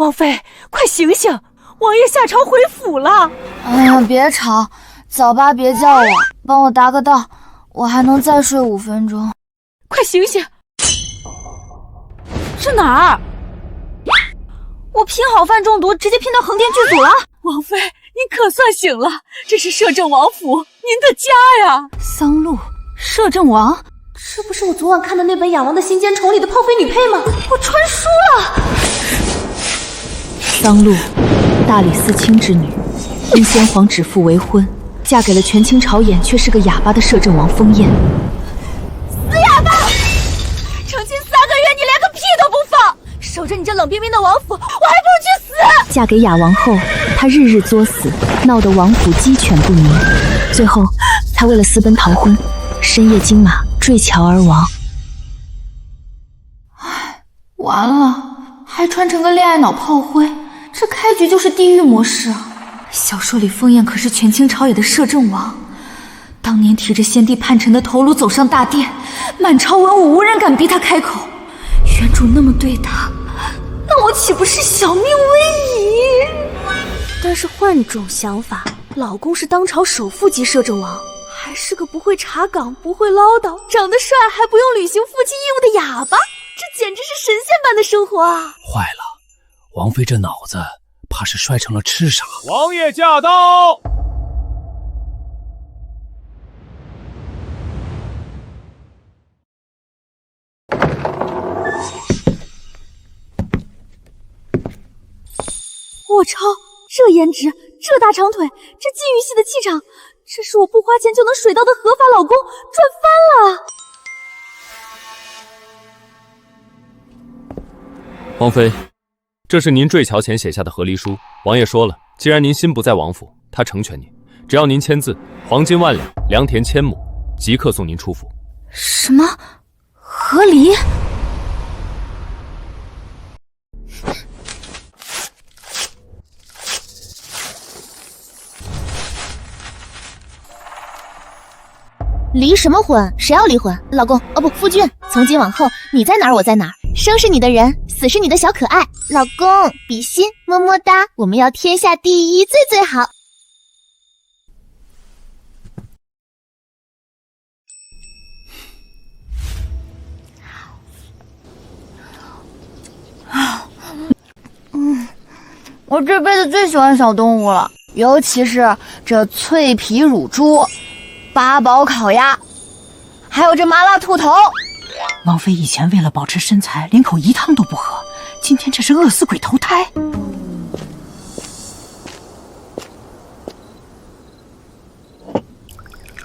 王妃，快醒醒！王爷下朝回府了。哎呀，别吵，早八别叫我，帮我答个到，我还能再睡5分钟。快醒醒！这哪儿？我拼好饭中毒，直接拼到横店剧组了。王妃，您可算醒了，这是摄政王府，您的家呀。桑露，摄政王，这不是我昨晚看的那本《雅王的心间宠》里的泡妃女配吗？我穿书了。桑露，大理寺卿之女，因先皇指腹为婚，嫁给了权倾朝野却是个哑巴的摄政王封燕。死哑巴！成亲3个月，你连个屁都不放，守着你这冷冰冰的王府，我还不如去死！嫁给哑王后，她日日作死，闹得王府鸡犬不宁。最后，她为了私奔逃婚，深夜惊马坠桥而亡。唉，完了，还穿成个恋爱脑炮灰，这开局就是地狱模式啊！小说里封燕可是权倾朝野的摄政王，当年提着先帝叛臣的头颅走上大殿，满朝文武无人敢逼他开口。原主那么对他，那我岂不是小命危矣？但是换种想法，老公是当朝首富级摄政王，还是个不会查岗、不会唠叨、长得帅还不用履行父亲义务的哑巴，这简直是神仙般的生活啊！坏了，王妃这脑子怕是摔成了痴傻。王爷驾到！我操，这颜值，这大长腿，这禁欲系的气场，这是我不花钱就能水到的合法老公，赚翻了！王妃，这是您坠桥前写下的和离书。王爷说了，既然您心不在王府，他成全您，只要您签字，黄金10000两，良田1000亩，即刻送您出府。什么？和离？离什么婚？谁要离婚？老公，哦不，夫君，从今往后你在哪儿我在哪儿，生是你的人，死是你的小可爱。老公，比心，么么哒，我们要天下第一，最最好。我这辈子最喜欢小动物了，尤其是这脆皮乳猪、八宝烤鸭，还有这麻辣兔头。王妃以前为了保持身材，连口饴汤都不喝，今天这是饿死鬼投胎。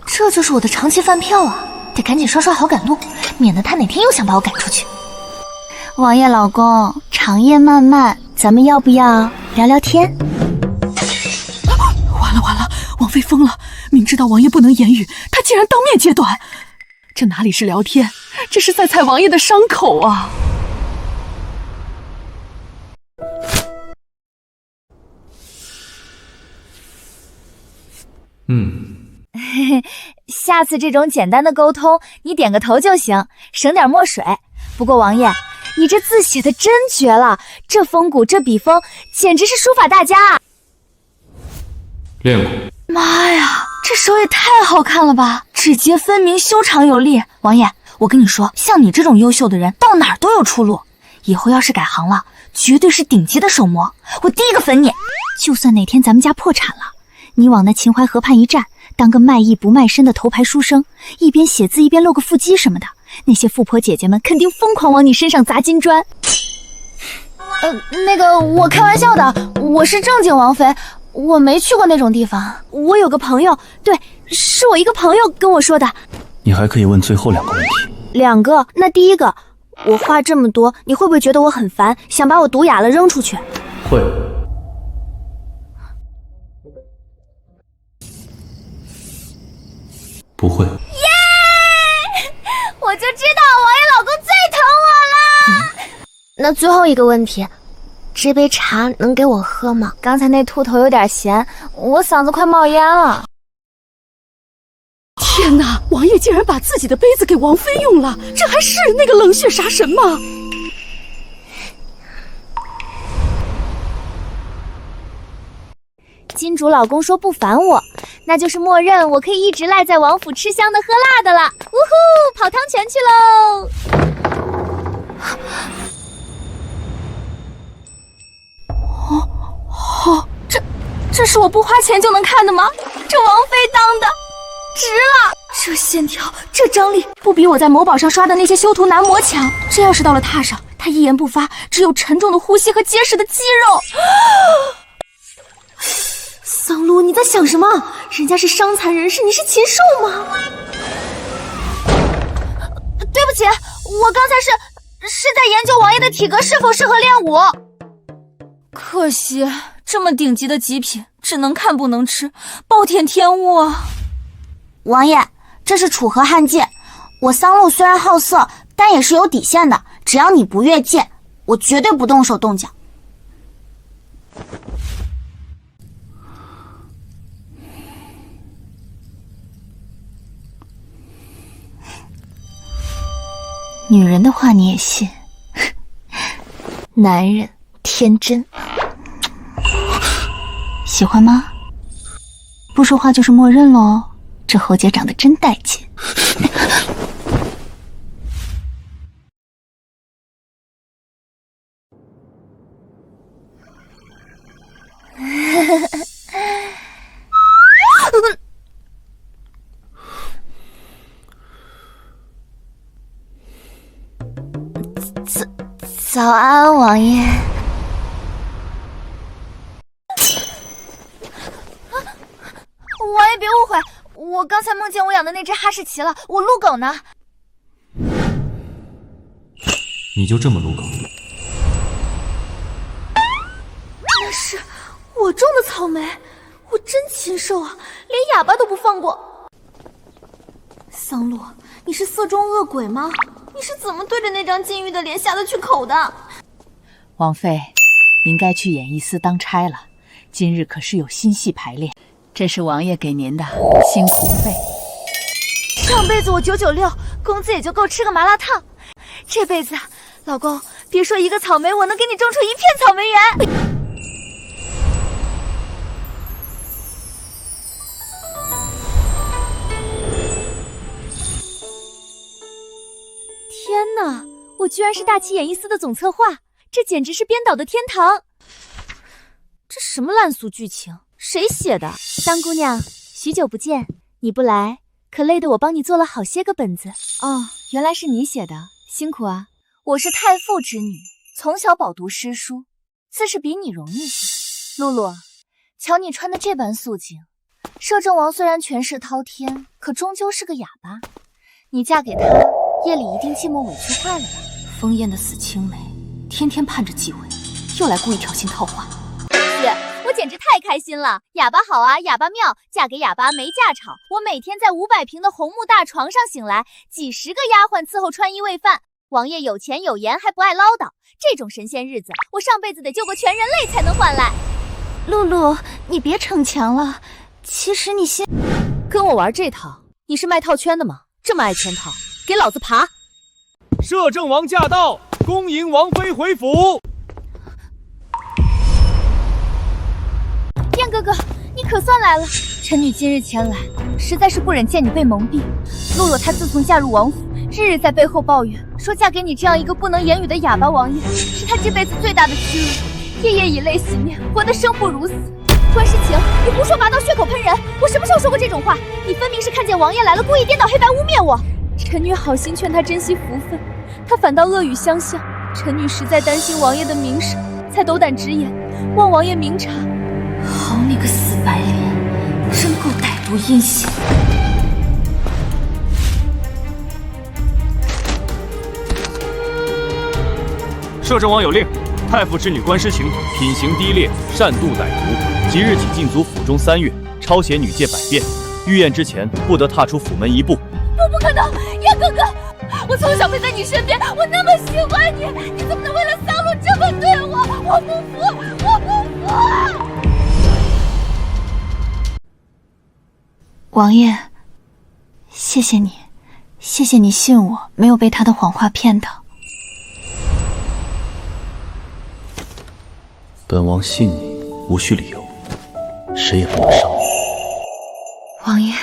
这就是我的长期饭票啊，得赶紧刷刷好感度，免得他哪天又想把我赶出去。王爷老公，长夜漫漫，咱们要不要聊聊天？完了完了，王妃疯了！明知道王爷不能言语，她竟然当面揭短，这哪里是聊天，这是在踩王爷的伤口啊！下次这种简单的沟通，你点个头就行，省点墨水。不过王爷，你这字写的真绝了，这风骨，这笔锋，简直是书法大家啊！练过。妈呀，这手也太好看了吧，指节分明，修长有力。王爷，我跟你说，像你这种优秀的人，到哪儿都有出路。以后要是改行了，绝对是顶级的手模，我第一个粉你。就算哪天咱们家破产了，你往那秦淮河畔一站，当个卖艺不卖身的头牌书生，一边写字一边露个腹肌什么的，那些富婆姐姐们肯定疯狂往你身上砸金砖。那个我开玩笑的，我是正经王妃，我没去过那种地方。我有个朋友，对，是我一个朋友跟我说的。你还可以问最后2个问题。2个？那第一个，我话这么多，你会不会觉得我很烦，想把我毒哑了扔出去？会。不会。我就知道王爷老公最疼我了。那最后一个问题，这杯茶能给我喝吗？刚才那兔头有点咸，我嗓子快冒烟了。天哪，王爷竟然把自己的杯子给王妃用了，这还是那个冷血杀神吗？金主老公说不烦我，那就是默认我可以一直赖在王府吃香的喝辣的了。呜呼，跑汤泉去喽！这是我不花钱就能看的吗？这王妃当的值了！这线条，这张力，不比我在某宝上刷的那些修图男模强。这要是到了榻上，他一言不发，只有沉重的呼吸和结实的肌肉。桑露，你在想什么？人家是伤残人士，你是禽兽吗？对不起，我刚才是在研究王爷的体格是否适合练武。可惜这么顶级的极品，只能看不能吃，暴殄天物啊！王爷，这是楚河汉界，我桑露虽然好色，但也是有底线的，只要你不越界，我绝对不动手动脚。女人的话你也信？男人天真。喜欢吗？不说话就是默认喽。这喉结长得真带劲。早安，王爷。王爷别误会，我刚才梦见我养的那只哈士奇了，我撸狗呢。你就这么撸狗？那是我种的草莓，我真禽兽啊，连哑巴都不放过。桑露，你是色中恶鬼吗？你是怎么对着那张禁欲的脸下得去口的？王妃，您该去演艺司当差了，今日可是有新戏排练，这是王爷给您的辛苦费。上辈子我996，工资也就够吃个麻辣烫。这辈子，老公，别说一个草莓，我能给你种出一片草莓园。天哪，我居然是大齐演艺司的总策划，这简直是编导的天堂。这什么烂俗剧情？谁写的？三姑娘，许久不见，你不来，可累得我帮你做了好些个本子。哦，原来是你写的，辛苦啊！我是太傅之女，从小饱读诗书，自是比你容易些。露露，瞧你穿的这般素净，摄政王虽然权势滔天，可终究是个哑巴。你嫁给他，夜里一定寂寞委屈坏了吧？风艳的死青梅，天天盼着继位，又来故意挑衅套话。姐，我简直太开心了！哑巴好啊，哑巴妙，嫁给哑巴没架吵。我每天在500平的红木大床上醒来，几十个丫鬟伺候穿衣喂饭。王爷有钱有颜还不爱唠叨，这种神仙日子，我上辈子得救过全人类才能换来。露露，你别逞强了，其实你心跟我玩这套，你是卖套圈的吗？这么爱圈套，给老子爬！摄政王驾到，恭迎王妃回府。燕哥哥，你可算来了！臣女今日前来，实在是不忍见你被蒙蔽。露露她自从嫁入王府，日日在背后抱怨，说嫁给你这样一个不能言语的哑巴王爷，是她这辈子最大的屈辱，夜夜以泪洗面，活得生不如死。关世情，你胡说八道，血口喷人！我什么时候说过这种话？你分明是看见王爷来了，故意颠倒黑白污蔑我。臣女好心劝他珍惜福分，他反倒恶语相向。臣女实在担心王爷的名声，才斗胆直言，望王爷明察。好你个死白脸，真够歹毒阴险。摄政王有令，太傅之女关诗晴品行低劣，善妒歹毒，即日起禁足府中3月，抄写女诫百遍，御宴之前不得踏出府门一步。不可能，燕哥哥，我从小陪在你身边，我那么喜欢你，你怎么能为了桑露这么对我？我不服，我不服！王爷，谢谢你，谢谢你信我，没有被他的谎话骗到。本王信你，无需理由。谁也不能伤你。王爷，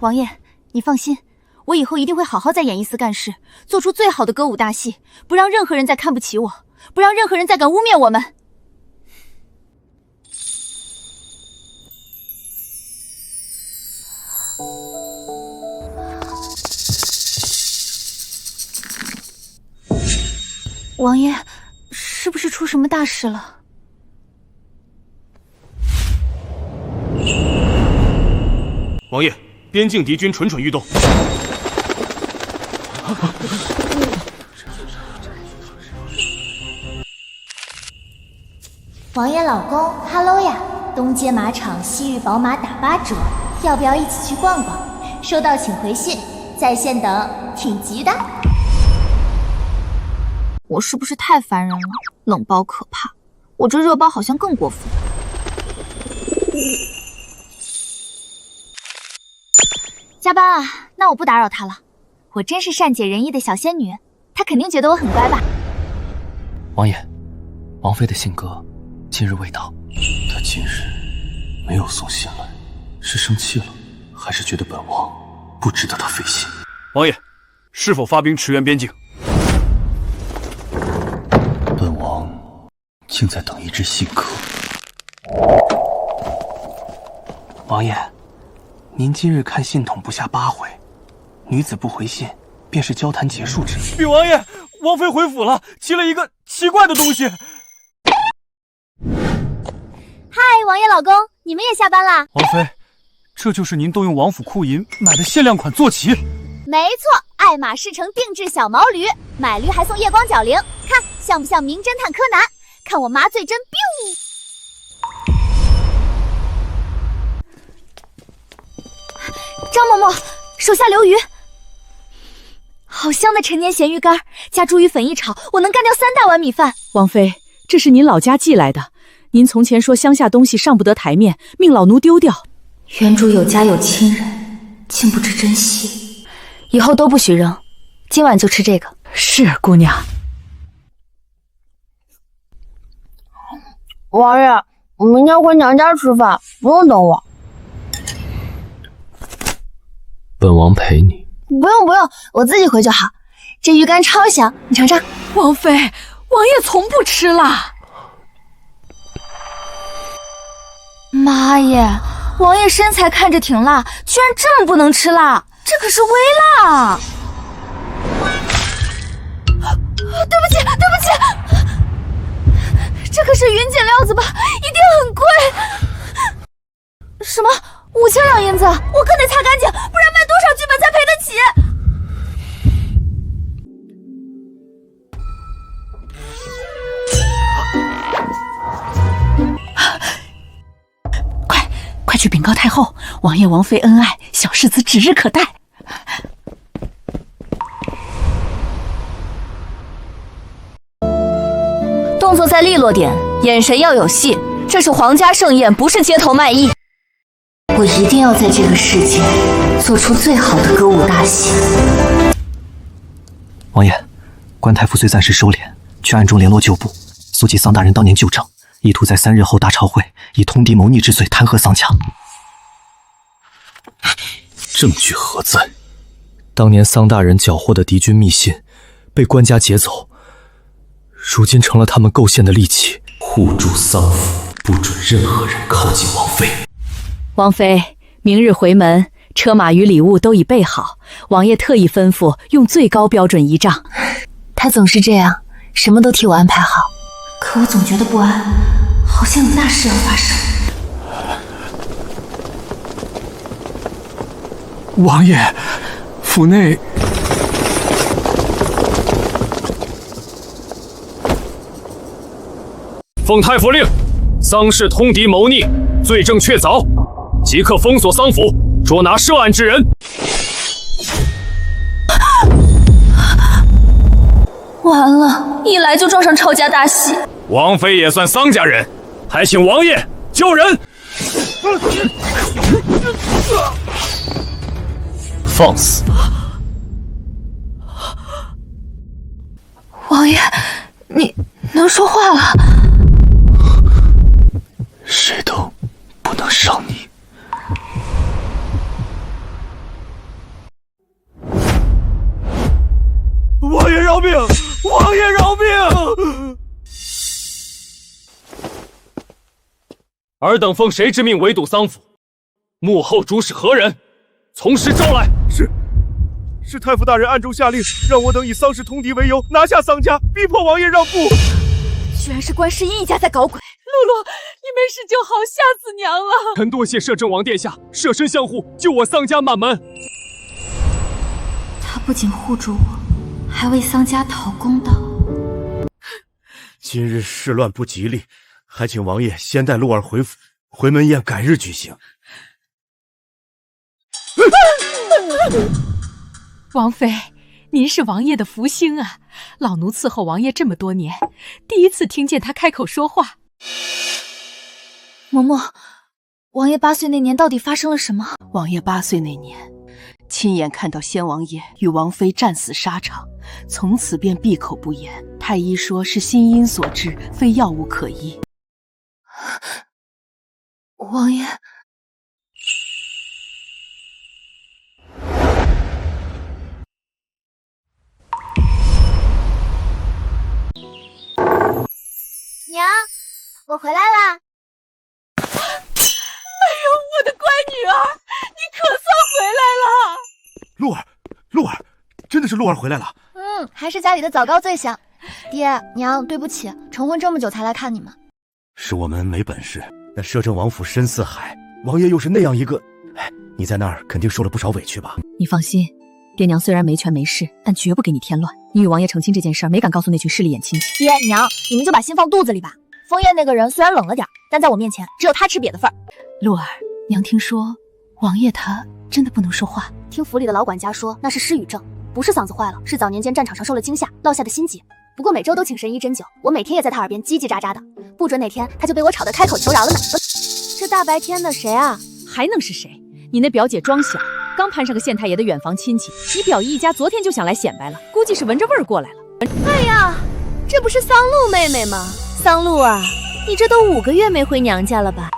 王爷，你放心，我以后一定会好好在演艺司干事，做出最好的歌舞大戏，不让任何人再看不起我，不让任何人再敢污蔑我们。王爷，是不是出什么大事了？王爷，边境敌军蠢蠢欲动。王爷老公哈喽呀，东街马场西域宝马打8折，要不要一起去逛逛？收到请回信，在线等，挺急的。我是不是太烦人了？冷包可怕，我这热包好像更过分。加班啊，那我不打扰他了。我真是善解人意的小仙女，他肯定觉得我很乖吧？王爷，王妃的信鸽今日未到。他今日没有送信来，是生气了，还是觉得本王不值得他费心？王爷，是否发兵驰援边境？本王竟在等一只信鸽。王爷，您今日看信筒不下8回，女子不回信，便是交谈结束之意。禀王爷，王妃回府了，骑了一个奇怪的东西。嗨，王爷老公，你们也下班啦？王妃，这就是您动用王府库银买的限量款坐骑。没错，爱马仕城定制小毛驴，买驴还送夜光角铃，看像不像名侦探柯南？看我麻醉针 biu。张嬷嬷，手下留鱼。好香的陈年咸鱼干，加猪鱼粉一炒，我能干掉3大碗米饭。王妃，这是您老家寄来的。您从前说乡下东西上不得台面，命老奴丢掉。原主有家有亲人，竟不知珍惜，以后都不许扔。今晚就吃这个。是姑娘。王爷，我明天回娘家吃饭，不用等我。本王陪你。不用，我自己回就好。这鱼干超香，你尝尝。王妃，王爷从不吃辣。妈耶，王爷身材看着挺辣，居然这么不能吃辣，这可是微辣。对不起，这可是云锦料子吧，一定很贵。什么？5000两银子，我可得擦干净，不然卖多少剧本才赔得起？快去禀告太后，王爷王妃恩爱，小世子指日可待。动作再利落点，眼神要有戏。这是皇家盛宴，不是街头卖艺。我一定要在这个世界做出最好的歌舞大戏。王爷，关太傅虽暂时收敛，却暗中联络旧部，搜集桑大人当年旧账，意图在3日后大朝会以通敌谋逆之罪弹劾桑强。证据何在？当年桑大人缴获的敌军密信，被官家劫走，如今成了他们构陷的利器，护住桑府，不准任何人靠近王妃。王妃，明日回门，车马与礼物都已备好，王爷特意吩咐用最高标准仪仗。他总是这样，什么都替我安排好，可我总觉得不安，好像有大事要发生。王爷，府内奉太傅令，桑氏通敌谋逆，罪证确凿，即刻封锁桑府，捉拿涉案之人。完了，一来就撞上抄家大戏。王妃也算桑家人，还请王爷救人。放肆！王爷，你能说话了？饶命！王爷饶命！尔等奉谁之命围堵丧府？幕后主使何人？从实招来。是太傅大人暗中下令，让我等以丧事通敌为由拿下丧家，逼迫王爷让步。居然是观世音一家在搞鬼！露露，你没事就好，吓死娘了！臣多谢摄政王殿下舍身相护，救我丧家满门。他不仅护住我，还为丧家讨公道。今日事乱不吉利，还请王爷先带陆儿回府，回门宴改日举行。王妃，您是王爷的福星啊！老奴伺候王爷这么多年，第一次听见他开口说话。嬷嬷，王爷8岁那年到底发生了什么？王爷8岁那年，亲眼看到先王爷与王妃战死沙场，从此便闭口不言。太医说是心因所致，非药物可医。王爷，娘，我回来啦！哎呦，我的乖女儿，你可算回来了！陆儿，真的是陆儿回来了。还是家里的枣糕最香。爹娘，对不起，成婚这么久才来看你们。是我们没本事，那摄政王府深似海，王爷又是那样一个，你在那儿肯定受了不少委屈吧？你放心，爹娘虽然没权没势，但绝不给你添乱。你与王爷成亲这件事儿，没敢告诉那群势利眼亲戚。爹娘，你们就把心放肚子里吧。枫叶那个人虽然冷了点，但在我面前只有他吃瘪的份儿。露儿，娘听说王爷他真的不能说话。听府里的老管家说，那是失语症，不是嗓子坏了，是早年间战场上受了惊吓落下的心结。不过每周都请神医针灸，我每天也在他耳边叽叽喳喳的，不准哪天他就被我吵得开口求饶了呢。这大白天的谁啊？还能是谁？你那表姐庄小，刚攀上个县太爷的远房亲戚，你表姨一家昨天就想来显摆了，估计是闻着味儿过来了。哎呀，这不是桑露妹妹吗？桑露啊，你这都5个月没回娘家了吧？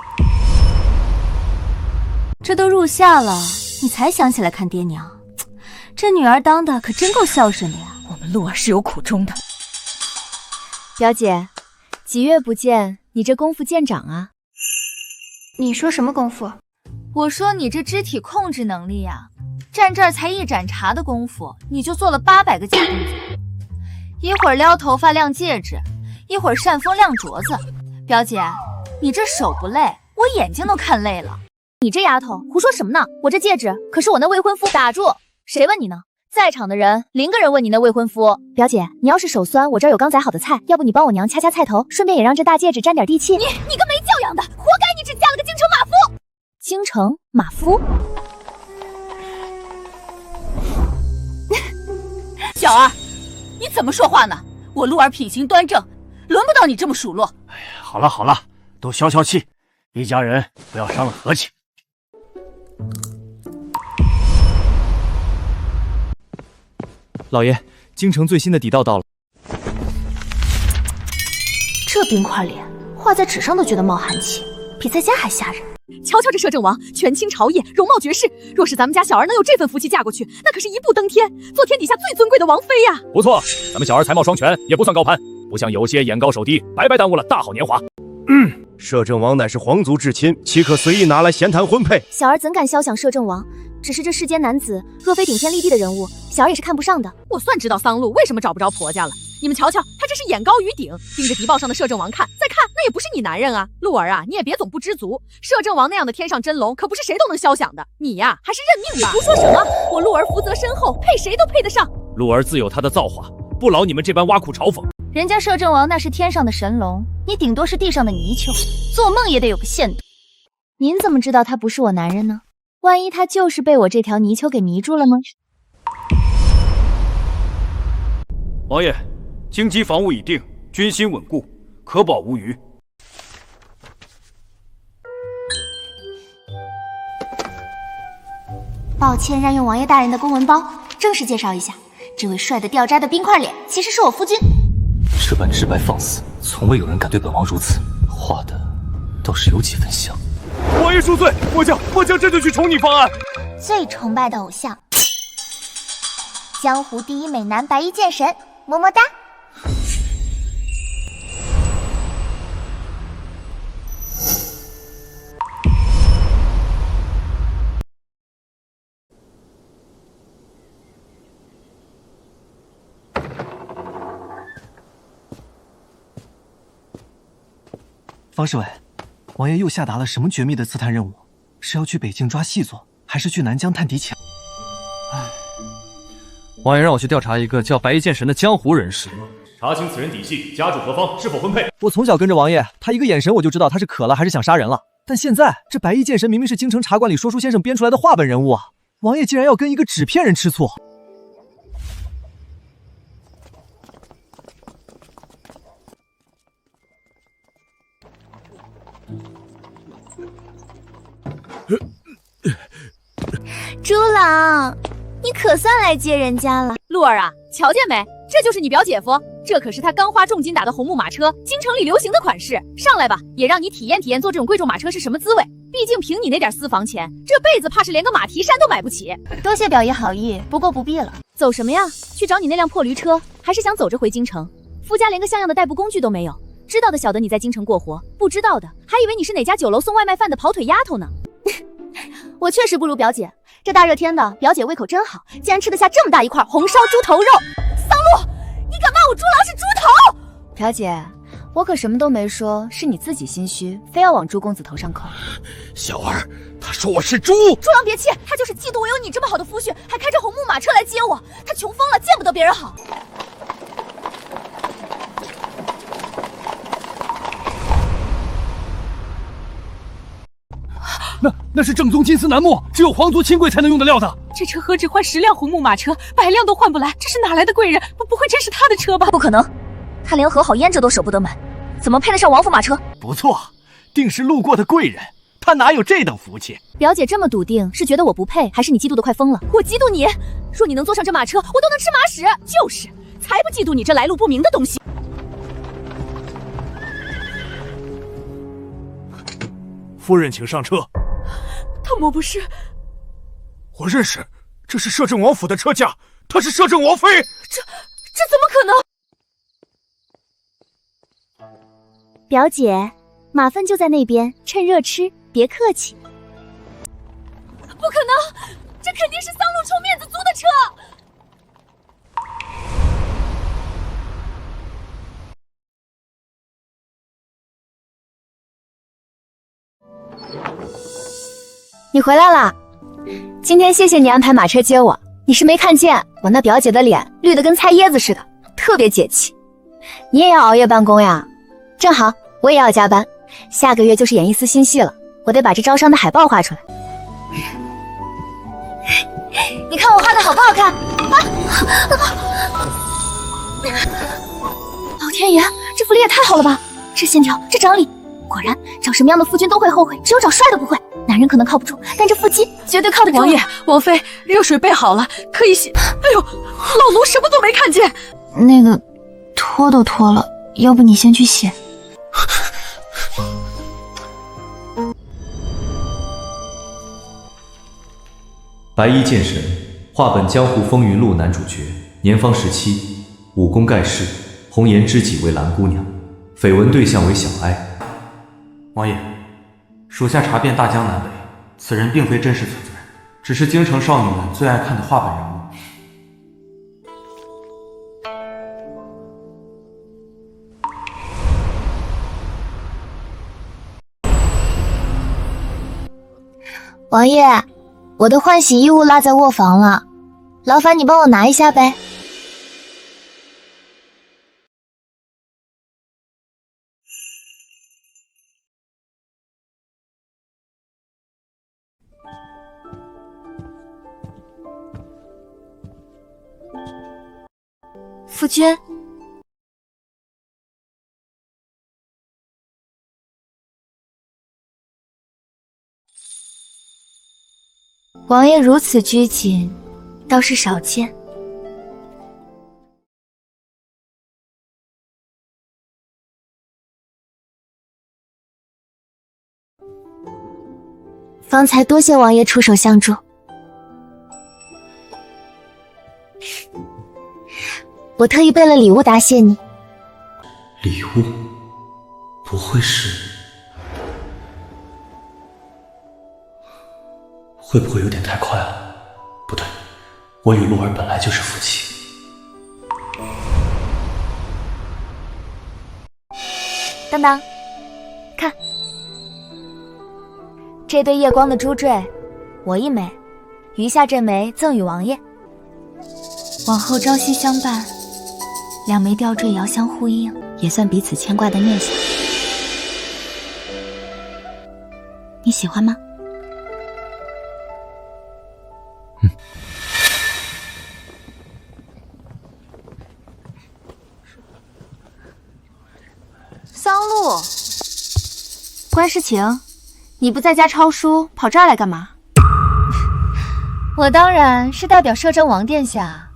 这都入夏了，你才想起来看爹娘，这女儿当的可真够孝顺的呀。我们露儿是有苦衷的。表姐，几月不见，你这功夫见长啊？你说什么功夫？我说你这肢体控制能力呀，站这儿才一盏茶的功夫，你就做了800个假动作，一会儿撩头发亮戒指，一会儿扇风亮镯子。表姐，你这手不累，我眼睛都看累了。你这丫头胡说什么呢？我这戒指可是我那未婚夫。打住！谁问你呢？在场的人0个人问你那未婚夫。表姐，你要是手酸，我这儿有刚宰好的菜，要不你帮我娘掐掐菜头，顺便也让这大戒指沾点地气。你个没教养的，活该你只嫁了个京城马夫。京城马夫？小儿，你怎么说话呢？我露儿品行端正，轮不到你这么数落。哎呀，好了，都消消气，一家人不要伤了和气。老爷，京城最新的底道到了。这冰块脸，画在纸上都觉得冒寒气，比在家还吓人。瞧瞧这摄政王，权倾朝野，容貌绝世。若是咱们家小儿能有这份福气嫁过去，那可是一步登天，做天底下最尊贵的王妃呀！不错，咱们小儿才貌双全，也不算高攀，不像有些眼高手低，白白耽误了大好年华。摄政王乃是皇族至亲，岂可随意拿来闲谈婚配？小儿怎敢肖想摄政王？只是这世间男子，若非顶天立地的人物，小儿也是看不上的。我算知道桑露为什么找不着婆家了。你们瞧瞧，他这是眼高于顶，盯着敌报上的摄政王看，再看那也不是你男人啊。露儿啊，你也别总不知足，摄政王那样的天上真龙，可不是谁都能肖想的。你呀，还是认命吧。胡说什么？我露儿福泽深厚，配谁都配得上。露儿自有她的造化，不劳你们这般挖苦嘲讽。人家摄政王那是天上的神龙，你顶多是地上的泥鳅，做梦也得有个限度。您怎么知道他不是我男人呢？万一他就是被我这条泥鳅给迷住了呢？王爷，京畿防务已定，军心稳固，可保无虞。抱歉占用王爷大人的公文包，正式介绍一下，这位帅得掉渣的冰块脸，其实是我夫君。这般直白放肆，从未有人敢对本王如此。画的倒是有几分像。王爷恕罪，末将这就去宠你方案。最崇拜的偶像，江湖第一美男白衣剑神，么么哒。方侍卫，王爷又下达了什么绝密的刺探任务？是要去北境抓细作，还是去南疆探敌强？王爷让我去调查一个叫白衣剑神的江湖人士，查清此人底细，家住何方，是否婚配。我从小跟着王爷，他一个眼神我就知道他是渴了还是想杀人了。但现在这白衣剑神明明是京城茶馆里说书先生编出来的话本人物啊，王爷竟然要跟一个纸片人吃醋。朱朗，你可算来接人家了。鹿儿啊，瞧见没？这就是你表姐夫，这可是他刚花重金打的红木马车，京城里流行的款式。上来吧，也让你体验体验坐这种贵重马车是什么滋味。毕竟凭你那点私房钱，这辈子怕是连个马蹄山都买不起。多谢表爷好意，不过不必了。走什么呀？去找你那辆破驴车，还是想走着回京城？夫家连个像样的代步工具都没有。知道的晓得你在京城过活，不知道的还以为你是哪家酒楼送外卖饭的跑腿丫头呢。我确实不如表姐，这大热天的，表姐胃口真好，竟然吃得下这么大一块红烧猪头肉。桑露，你敢骂我猪郎是猪头？表姐，我可什么都没说，是你自己心虚，非要往朱公子头上扣。小儿，他说我是猪。朱郎别气，他就是嫉妒我有你这么好的夫婿，还开着红木马车来接我，他穷疯了，见不得别人好。那是正宗金丝楠木，只有皇族亲贵才能用得料的。这车何止换10辆红木马车，100辆都换不来，这是哪来的贵人？不会真是他的车吧？不可能，他连和好胭脂都舍不得买，怎么配得上王府马车？不错，定是路过的贵人，他哪有这等福气？表姐这么笃定，是觉得我不配，还是你嫉妒的快疯了？我嫉妒你，若你能坐上这马车，我都能吃马屎。就是，才不嫉妒你这来路不明的东西。夫人，请上车。他莫不是？我认识，这是摄政王府的车驾，她是摄政王妃。这怎么可能？表姐，马粪就在那边，趁热吃，别客气。不可能，这肯定是桑露臭面子租的车。你回来啦！今天谢谢你安排马车接我。你是没看见我那表姐的脸绿得跟菜椰子似的，特别解气。你也要熬夜办公呀？正好我也要加班，下个月就是演艺司新戏了，我得把这招商的海报画出来。你看我画的好不好看？老天爷，这副脸也太好了吧！这线条，这张力，果然找什么样的夫君都会后悔，只有找帅的不会。男人可能靠不住，但这腹肌绝对靠得住。王爷、王妃，热水备好了，可以洗。哎呦，老奴什么都没看见。那个，脱都脱了，要不你先去洗。白衣剑神，话本《江湖风云录》男主角，年方17，武功盖世，红颜知己为蓝姑娘，绯闻对象为小哀。王爷，属下查遍大江南北，此人并非真实存在，只是京城少女们最爱看的话本人物。王爷，我的换洗衣物落在卧房了，劳烦你帮我拿一下呗。夫君，王爷如此拘谨，倒是少见。方才多谢王爷出手相助。我特意备了礼物答谢你。礼物？不会是……会不会有点太快了？不对，我与鹿儿本来就是夫妻。当当，看，这对夜光的珠坠，我一枚，余下这枚赠与王爷。往后朝夕相伴，两枚吊坠遥相呼应，也算彼此牵挂的念想。你喜欢吗？桑露，关诗晴，你不在家抄书，跑这儿来干嘛？我当然是代表摄政王殿下，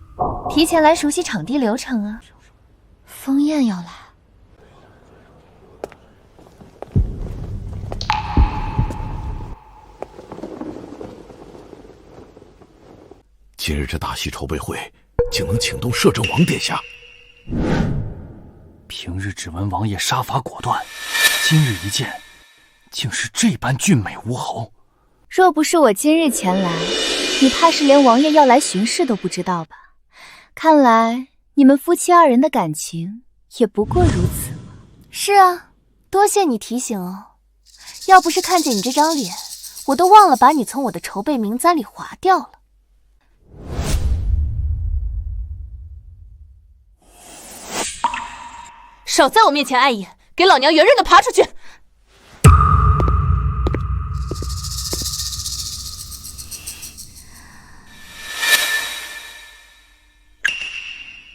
提前来熟悉场地流程啊。封宴要来。今日这大戏筹备会，竟能请动摄政王殿下。平日只闻王爷杀伐果断，今日一见，竟是这般俊美无侯。若不是我今日前来，你怕是连王爷要来巡视都不知道吧？看来你们夫妻二人的感情也不过如此。是啊，多谢你提醒哦。要不是看见你这张脸，我都忘了把你从我的筹备名单里划掉了。少在我面前碍眼，给老娘圆润的爬出去！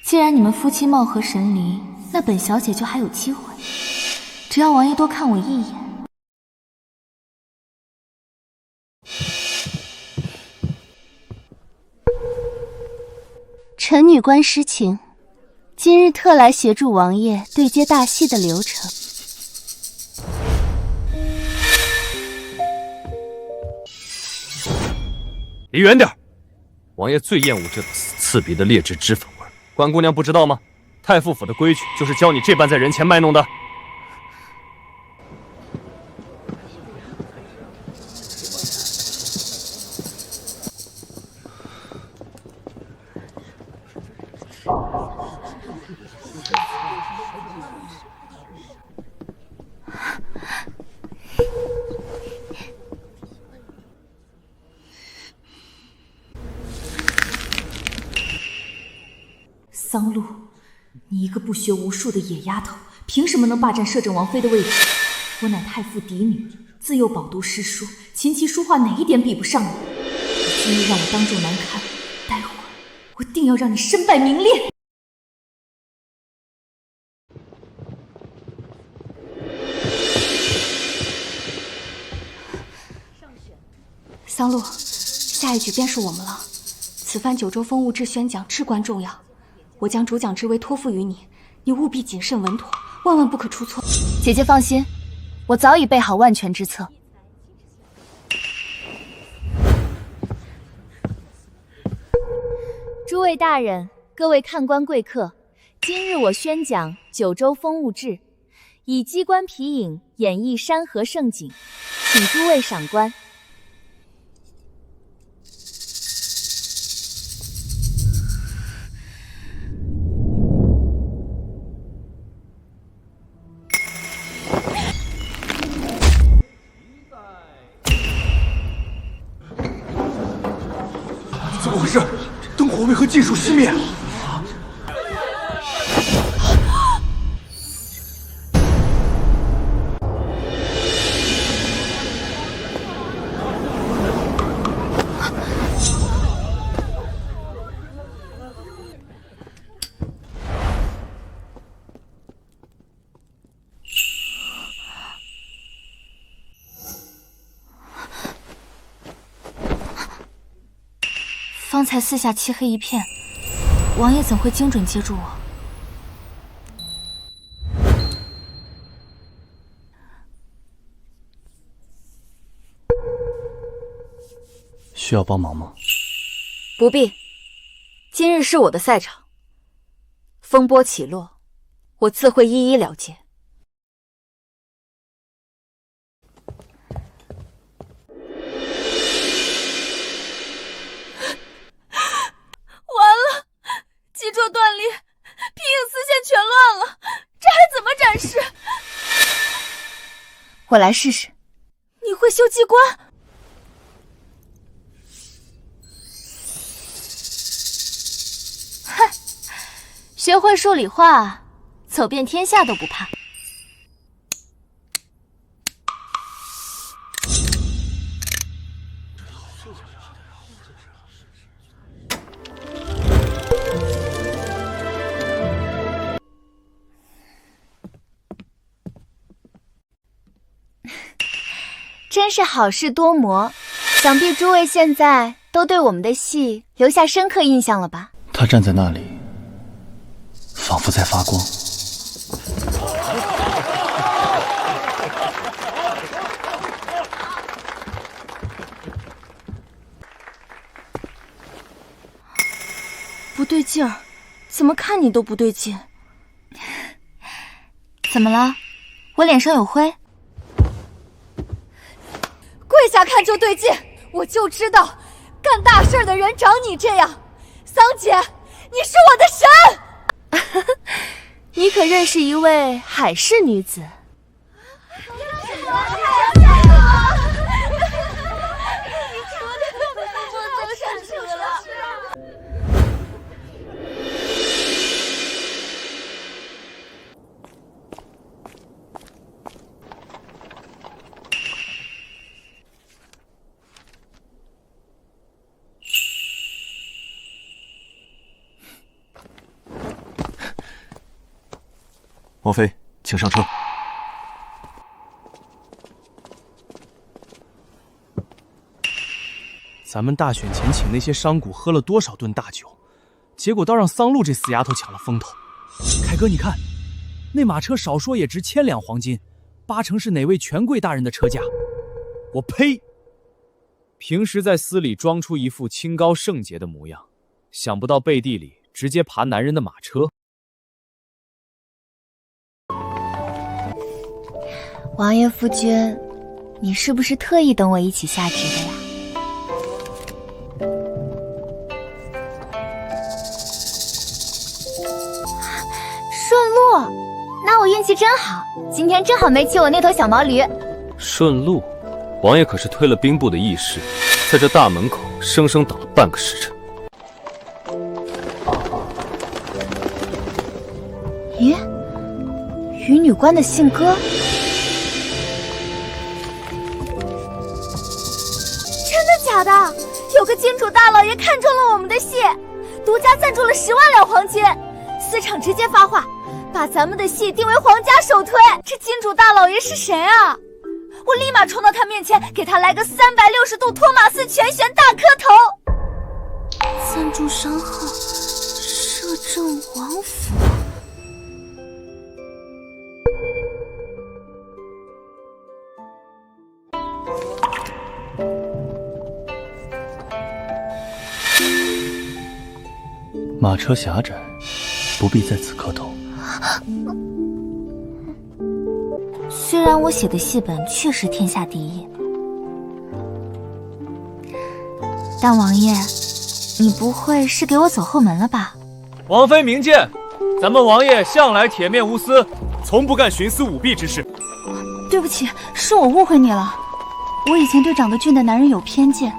既然你们夫妻貌合神离，那本小姐就还有机会。只要王爷多看我一眼。臣女关诗晴，今日特来协助王爷对接大戏的流程。离远点！王爷最厌恶这刺鼻的劣质脂粉味。关姑娘不知道吗？太傅府的规矩就是教你这般在人前卖弄的。桑露，你一个不学无术的野丫头，凭什么能霸占摄政王妃的位置？我乃太傅嫡女，自幼饱读诗书，琴棋书画哪一点比不上你？你今日让我当众难堪，待会儿我定要让你身败名裂！桑露，下一局便是我们了。此番九州风物志宣讲至关重要。我将主讲之位托付于你，你务必谨慎稳妥，万万不可出错。姐姐放心，我早已备好万全之策。诸位大人，各位看官贵客，今日我宣讲《九州风物志》，以机关皮影演绎山河盛景，请诸位赏观。怎么回事？灯火为何尽数熄灭？方才四下漆黑一片，王爷怎会精准接住我？需要帮忙吗？不必，今日是我的赛场，风波起落，我自会一一了结。完了，脊柱断裂，皮影丝线全乱了，这还怎么展示？我来试试。你会修机关？哼，学会数理化，走遍天下都不怕。真是好事多磨，想必诸位现在都对我们的戏留下深刻印象了吧？他站在那里，仿佛在发光。不对劲儿，怎么看你都不对劲。怎么了？我脸上有灰？跪下看就对劲，我就知道，干大事的人长你这样。桑姐，你是我的神！你可认识一位海氏女子？王妃，请上车。咱们大选前请那些商贾喝了多少顿大酒，结果倒让桑露这死丫头抢了风头。凯哥，你看，那马车少说也值1000两黄金，8成是哪位权贵大人的车驾。我呸！平时在司里装出一副清高圣洁的模样，想不到背地里直接爬男人的马车。王爷夫君，你是不是特意等我一起下旨的呀？顺路，那我运气真好，今天正好没骑我那头小毛驴。顺路，王爷可是推了兵部的议事，在这大门口生生等了半个时辰。咦，于女官的信鸽？假的，有个金主大老爷看中了我们的戏，独家赞助了10万两黄金，司场直接发话，把咱们的戏定为皇家首推。这金主大老爷是谁啊？我立马冲到他面前，给他来个360度托马斯全旋大磕头。赞助商号：摄政王府。马车狭窄，不必在此磕头。虽然我写的戏本确实天下第一，但王爷，你不会是给我走后门了吧？王妃明鉴，咱们王爷向来铁面无私，从不干徇私舞弊之事。对不起，是我误会你了。我以前对长得俊的男人有偏见，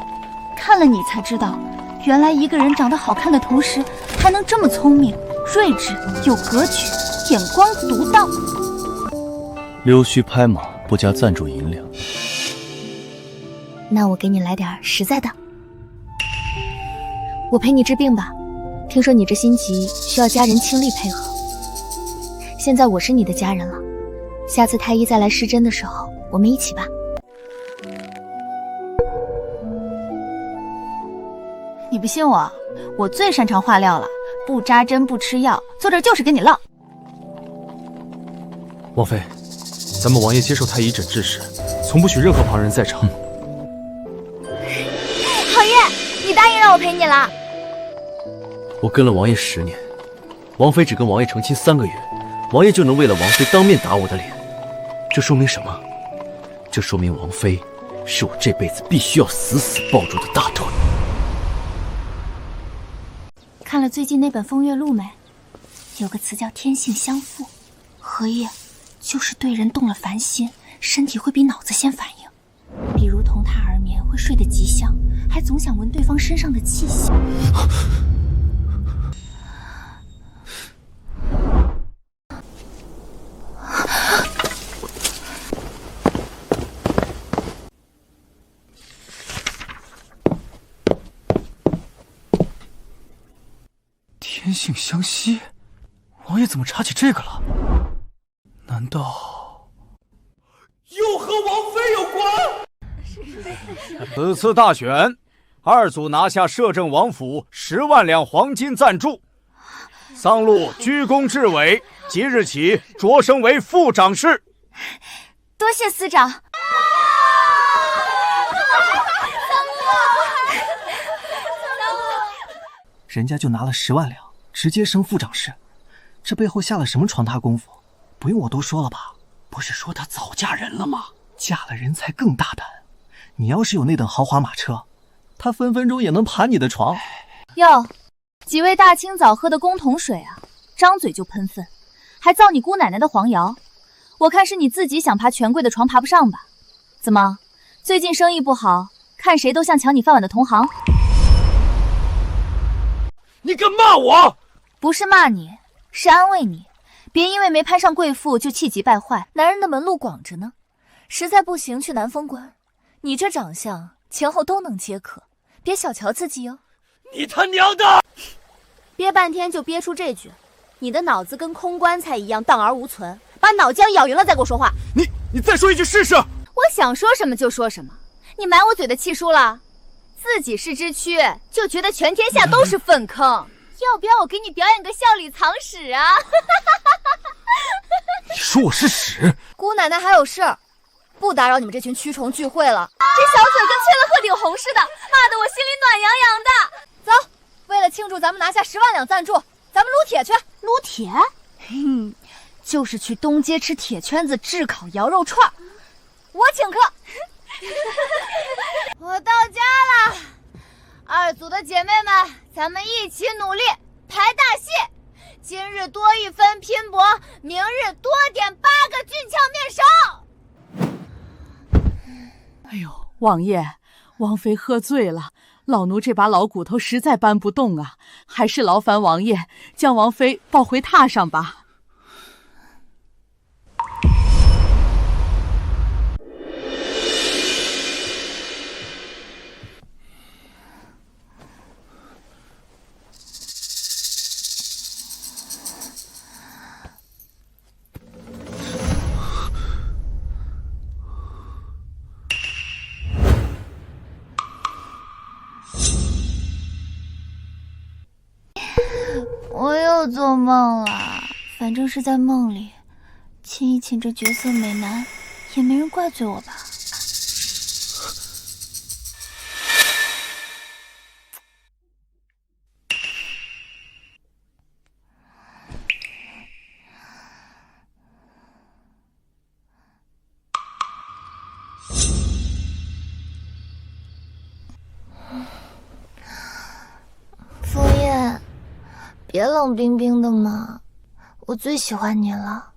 看了你才知道，原来一个人长得好看的同时，还能这么聪明、睿智、有格局、眼光独到。溜须拍马，不加赞助银两。那我给你来点实在的，我陪你治病吧。听说你这心急，需要家人倾力配合。现在我是你的家人了，下次太医再来施针的时候，我们一起吧。你不信我，我最擅长化疗了，不扎针不吃药，坐这就是跟你唠。王妃，咱们王爷接受太医诊治时，从不许任何旁人在场。好爷，你答应让我陪你了。我跟了王爷10年，王妃只跟王爷成亲3个月，王爷就能为了王妃当面打我的脸，这说明什么？这说明王妃是我这辈子必须要死死抱住的大腿。看了最近那本《风月录》没？有个词叫天性相附，荷叶就是对人动了凡心，身体会比脑子先反应。比如同榻而眠会睡得极香，还总想闻对方身上的气息。天性相吸，王爷怎么查起这个了？难道又和王妃有关？此次大选，二组拿下摄政王府10万两黄金赞助，桑禄居功至伟，即日起擢升为副长事。多谢司长。人家就拿了10万两，直接升副长事，这背后下了什么闯大功夫？不用我多说了吧？不是说她早嫁人了吗？嫁了人才更大胆。你要是有那等豪华马车，她分分钟也能爬你的床。哟，几位大清早喝的公桶水啊，张嘴就喷粪，还造你姑奶奶的黄谣。我看是你自己想爬权贵的床爬不上吧？怎么，最近生意不好，看谁都像抢你饭碗的同行？你敢骂我？不是骂你，是安慰你，别因为没攀上贵妇就气急败坏。男人的门路广着呢，实在不行去南风关。你这长相前后都能皆可，别小瞧自己哦。你他娘的！憋半天就憋出这句，你的脑子跟空棺材一样荡而无存，把脑浆咬匀了再给我说话。你再说一句试试。我想说什么就说什么，你买我嘴的气输了？自己是只蛆，就觉得全天下都是粪坑，要不要我给你表演个笑里藏屎啊？你说我是屎？姑奶奶还有事儿，不打扰你们这群蛆虫聚会了。这小嘴跟吹了鹤顶红似的，骂得我心里暖洋洋的。走，为了庆祝咱们拿下10万两赞助，咱们撸铁去。撸铁？就是去东街吃铁圈子炙烤羊肉串，我请客。我到家了，二组的姐妹们，咱们一起努力排大戏。今日多一分拼搏，明日多点8个俊俏面首。哎呦，王爷，王妃喝醉了，老奴这把老骨头实在搬不动啊，还是劳烦王爷将王妃抱回榻上吧。我又做梦了，反正是在梦里，亲一亲这绝色美男，也没人怪罪我吧。枫叶，别冷冰冰的嘛，我最喜欢你了。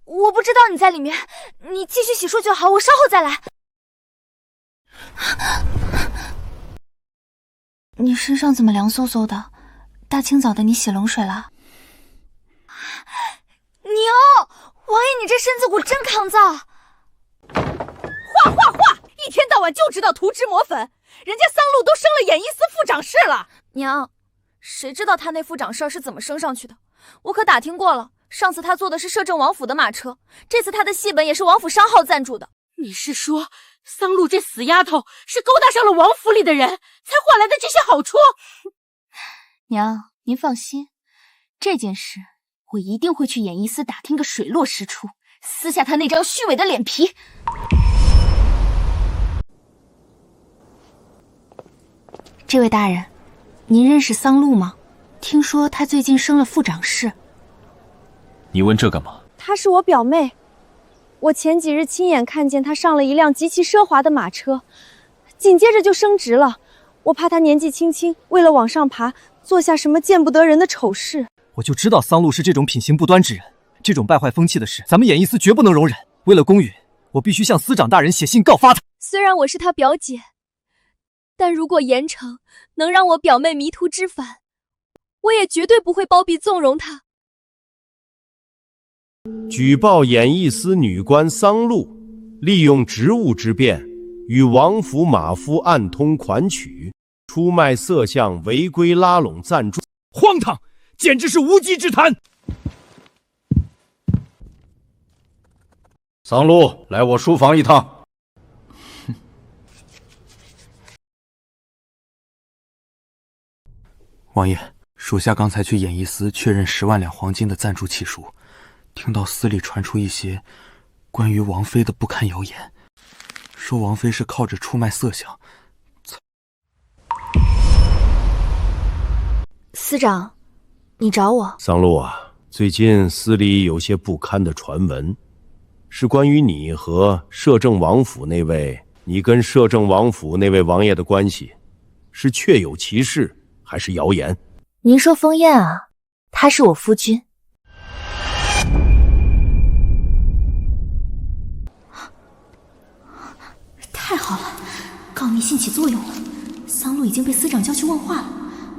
我不知道你在里面，你继续洗漱就好，我稍后再来。你身上怎么凉嗖嗖的？大清早的你洗冷水了？牛，王爷，你这身子骨真抗造。画，一天到晚就知道涂脂抹粉，人家桑禄都升了演艺司副长事了。娘，谁知道他那副长事儿是怎么升上去的？我可打听过了，上次他坐的是摄政王府的马车，这次他的戏本也是王府商号赞助的。你是说桑露这死丫头是勾搭上了王府里的人，才换来的这些好处？娘，您放心，这件事我一定会去演艺司打听个水落石出，撕下他那张虚伪的脸皮。这位大人，您认识桑露吗？听说她最近升了副长事。你问这干嘛？她是我表妹，我前几日亲眼看见她上了一辆极其奢华的马车，紧接着就升职了。我怕她年纪轻轻，为了往上爬，做下什么见不得人的丑事。我就知道桑露是这种品行不端之人，这种败坏风气的事，咱们演艺司绝不能容忍。为了公允，我必须向司长大人写信告发他。虽然我是她表姐，但如果严惩能让我表妹迷途知返，我也绝对不会包庇纵容她。举报演艺司女官桑露利用职务之便，与王府马夫暗通款曲，出卖色相，违规拉拢赞助。荒唐，简直是无稽之谈！桑露，来我书房一趟。王爷，属下刚才去演艺司确认10万两黄金的赞助契书，听到司里传出一些关于王妃的不堪谣言，说王妃是靠着出卖色相。司长，你找我？桑露啊，最近司里有些不堪的传闻，是关于你和摄政王府那位，你跟摄政王府那位王爷的关系，是确有其事还是谣言？您说风燕啊，他是我夫君。太好了，告密信起作用了，桑露已经被司长叫去问话了，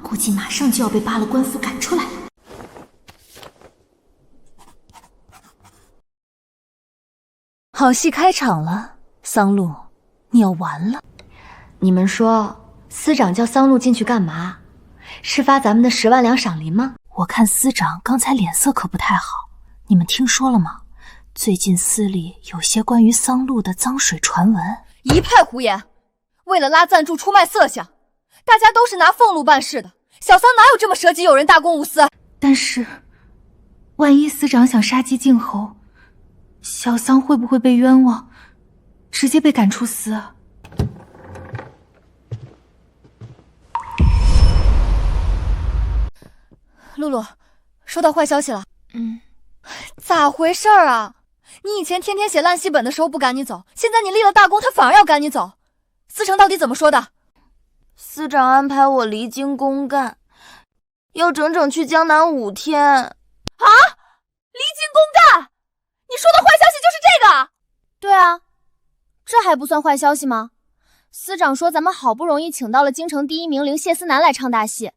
估计马上就要被扒了官府赶出来。好戏开场了，桑露，你要完了。你们说司长叫桑露进去干嘛？是发咱们的10万两赏银吗？我看司长刚才脸色可不太好，你们听说了吗？最近司里有些关于桑露的脏水传闻。一派胡言！为了拉赞助出卖色相，大家都是拿俸禄办事的，小桑哪有这么舍己有人、大公无私？但是，万一司长想杀鸡儆猴，小桑会不会被冤枉，直接被赶出司啊？露露，收到坏消息了。咋回事儿啊？你以前天天写烂戏本的时候不赶你走，现在你立了大功，他反而要赶你走。司城到底怎么说的？司长安排我离京公干，要整整去江南5天。啊！离京公干？你说的坏消息就是这个？对啊，这还不算坏消息吗？司长说咱们好不容易请到了京城第1名伶谢思南来唱大戏，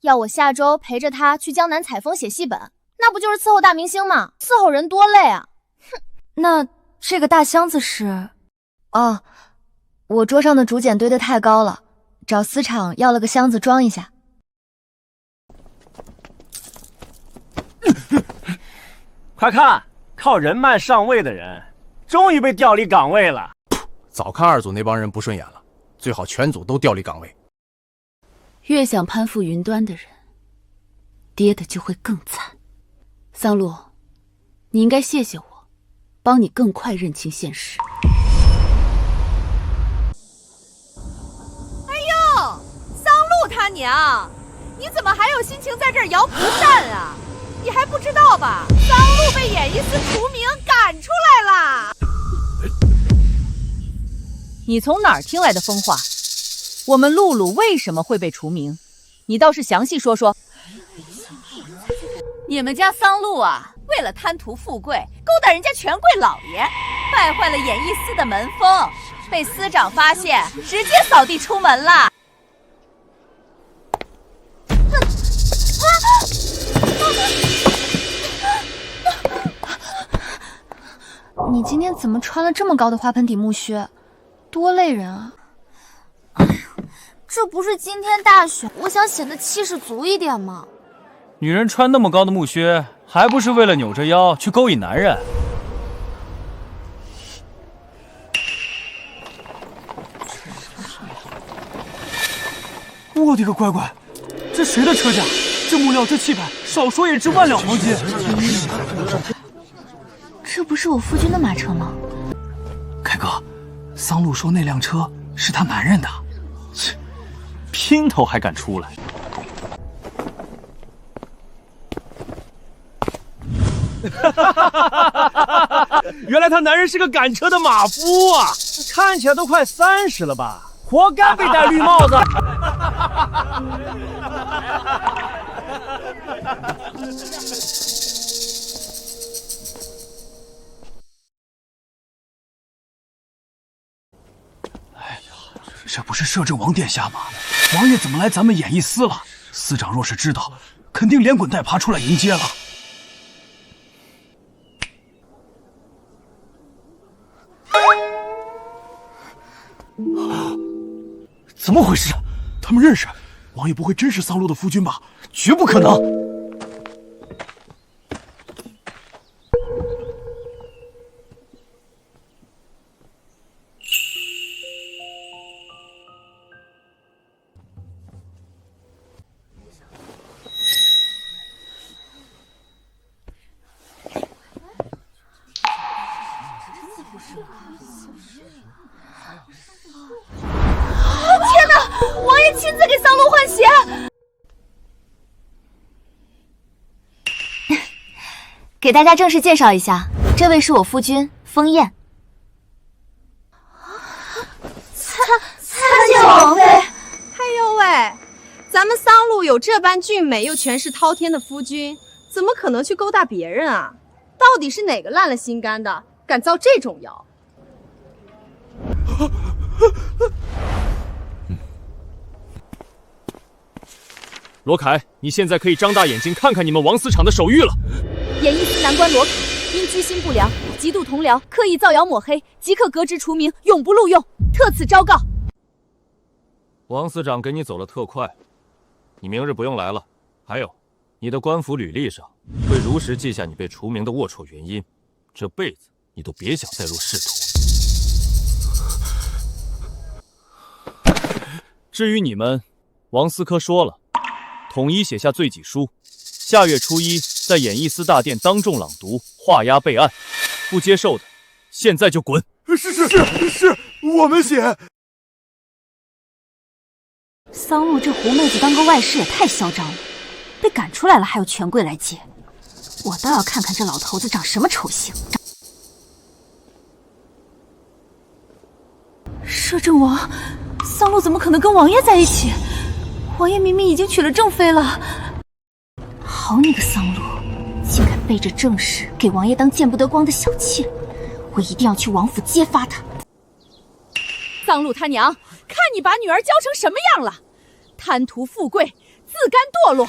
要我下周陪着他去江南采风写戏本，那不就是伺候大明星吗？伺候人多累啊！哼，那这个大箱子是？哦，我桌上的竹简堆得太高了，找司场要了个箱子装一下。快看，靠人脉上位的人，终于被调离岗位了。早看2组那帮人不顺眼了，最好全组都调离岗位。越想攀附云端的人，跌的就会更惨。桑露，你应该谢谢我，帮你更快认清现实。哎呦，桑露他娘，你怎么还有心情在这儿摇蒲扇啊？你还不知道吧？桑露被演艺司除名赶出来了。你从哪儿听来的疯话？我们露露为什么会被除名？你倒是详细说说。你们家桑露啊，为了贪图富贵，勾搭人家权贵老爷，败坏了演艺司的门风，被司长发现，直接扫地出门了。你今天怎么穿了这么高的花盆底木靴？多累人啊！这不是今天大选，我想显得气势足一点嘛。女人穿那么高的木靴，还不是为了扭着腰去勾引男人？我的个乖乖，这谁的车架？这木料，这气派，少说也值1万两黄金。这不是我夫君的马车吗？凯哥，桑露说那辆车是他男人的，切，姘头还敢出来？原来他男人是个赶车的马夫啊！看起来都快30了吧，活该被戴绿帽子。这不是摄政王殿下吗？王爷怎么来咱们演艺司了？司长若是知道，肯定连滚带爬出来迎接了。怎么回事？他们认识？王爷不会真是桑露的夫君吧？绝不可能！天哪！王爷亲自给桑露换鞋。给大家正式介绍一下，这位是我夫君风燕。参见王妃。哎呦喂，咱们桑露有这般俊美又权势滔天的夫君，怎么可能去勾搭别人啊？到底是哪个烂了心肝的，敢造这种谣？罗凯，你现在可以张大眼睛看看你们王司场的手谕了。演艺司男官罗凯因居心不良，极度同僚，刻意造谣抹黑，即刻革职除名，永不录用，特此昭告。王司长给你走了特快，你明日不用来了。还有，你的官府履历上会如实记下你被除名的龌龊原因，这辈子你都别想再入仕途。至于你们，王司科说了，统一写下罪己书，下月初1在演艺司大殿当众朗读，画押备案。不接受的，现在就滚！是，我们写。桑露这狐妹子当个外室也太嚣张了，被赶出来了还有权贵来接，我倒要看看这老头子长什么丑性。摄政王，桑露怎么可能跟王爷在一起？王爷明明已经娶了正妃了。好你个桑露，竟敢背着正室给王爷当见不得光的小妾，我一定要去王府揭发他。桑露他娘，看你把女儿教成什么样了！贪图富贵，自甘堕落，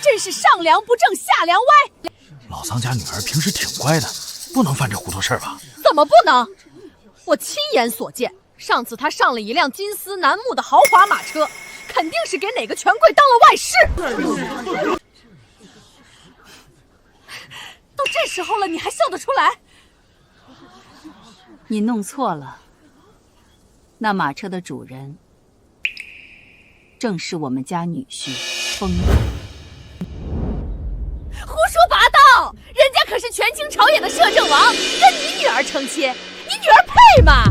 真是上梁不正下梁歪。老桑家女儿平时挺乖的，不能犯这糊涂事儿吧？怎么不能？我亲眼所见，上次她上了一辆金丝楠木的豪华马车，肯定是给哪个权贵当了外室。都这时候了，你还笑得出来？你弄错了，那马车的主人正是我们家女婿风燕。胡说八道！人家可是权倾朝野的摄政王，跟你女儿成亲，你女儿配吗？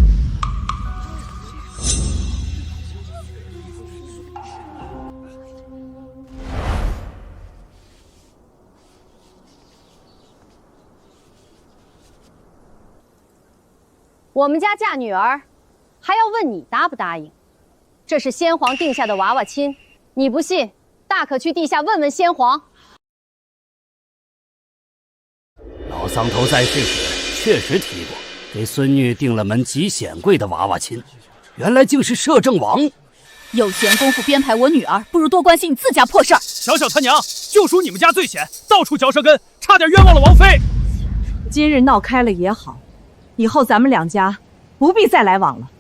我们家嫁女儿，还要问你答不答应？这是先皇定下的娃娃亲，你不信，大可去地下问问先皇。老桑头在世时确实提过，给孙女定了门极显贵的娃娃亲，原来竟是摄政王。有闲工夫编排我女儿，不如多关心你自家破事儿。小小他娘，就属你们家最险，到处嚼舌根，差点冤枉了王妃。今日闹开了也好，以后咱们两家不必再来往了。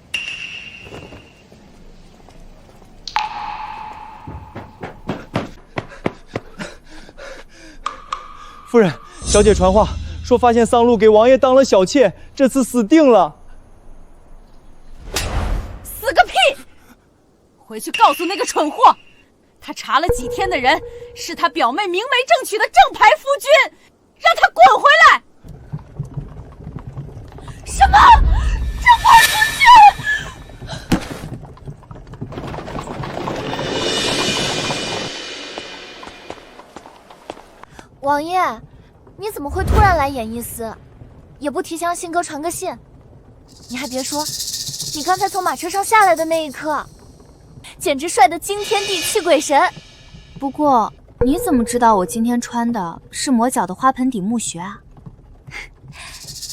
夫人，小姐传话说发现桑露给王爷当了小妾，这次死定了。死个屁！回去告诉那个蠢货，他查了几天的人是他表妹明媒正娶的正牌夫君，让他滚回来！什么？正牌夫君？王爷，你怎么会突然来演艺司？也不提前信哥传个信。你还别说，你刚才从马车上下来的那一刻，简直帅得惊天地泣鬼神。不过你怎么知道我今天穿的是磨脚的花盆底木靴啊？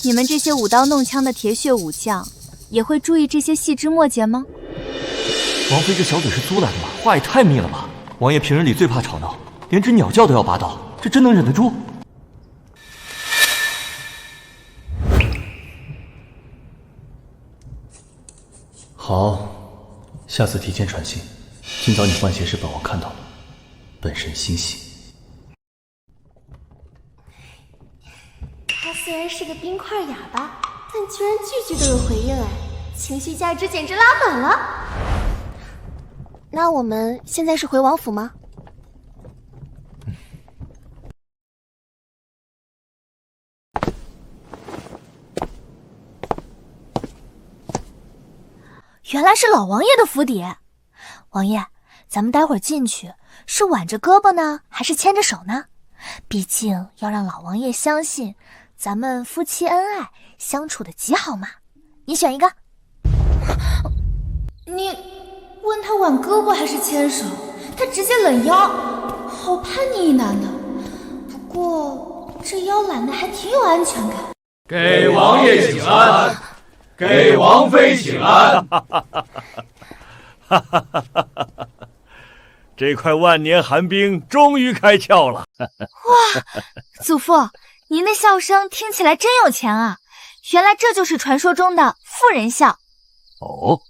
你们这些舞刀弄枪的铁血武将，也会注意这些细枝末节吗？王妃这小嘴是租来的吗？话也太密了吧！王爷平日里最怕吵闹，连只鸟叫都要拔刀，这真能忍得住？好，下次提前传信。今早你换鞋时本王看到了，本神欣喜。他虽然是个冰块哑巴，但居然句句都有回应哎，情绪价值简直拉满了。那我们现在是回王府吗？原来是老王爷的府邸。王爷，咱们待会儿进去是挽着胳膊呢，还是牵着手呢？毕竟要让老王爷相信咱们夫妻恩爱，相处的极好嘛。你选一个。你问他挽胳膊还是牵手，他直接冷腰，好叛逆一男的。不过这腰揽的还挺有安全感。给王爷请安，给王妃请安。这块万年寒冰终于开窍了。哇，祖父，您的笑声听起来真有钱啊！原来这就是传说中的妇人笑。哦，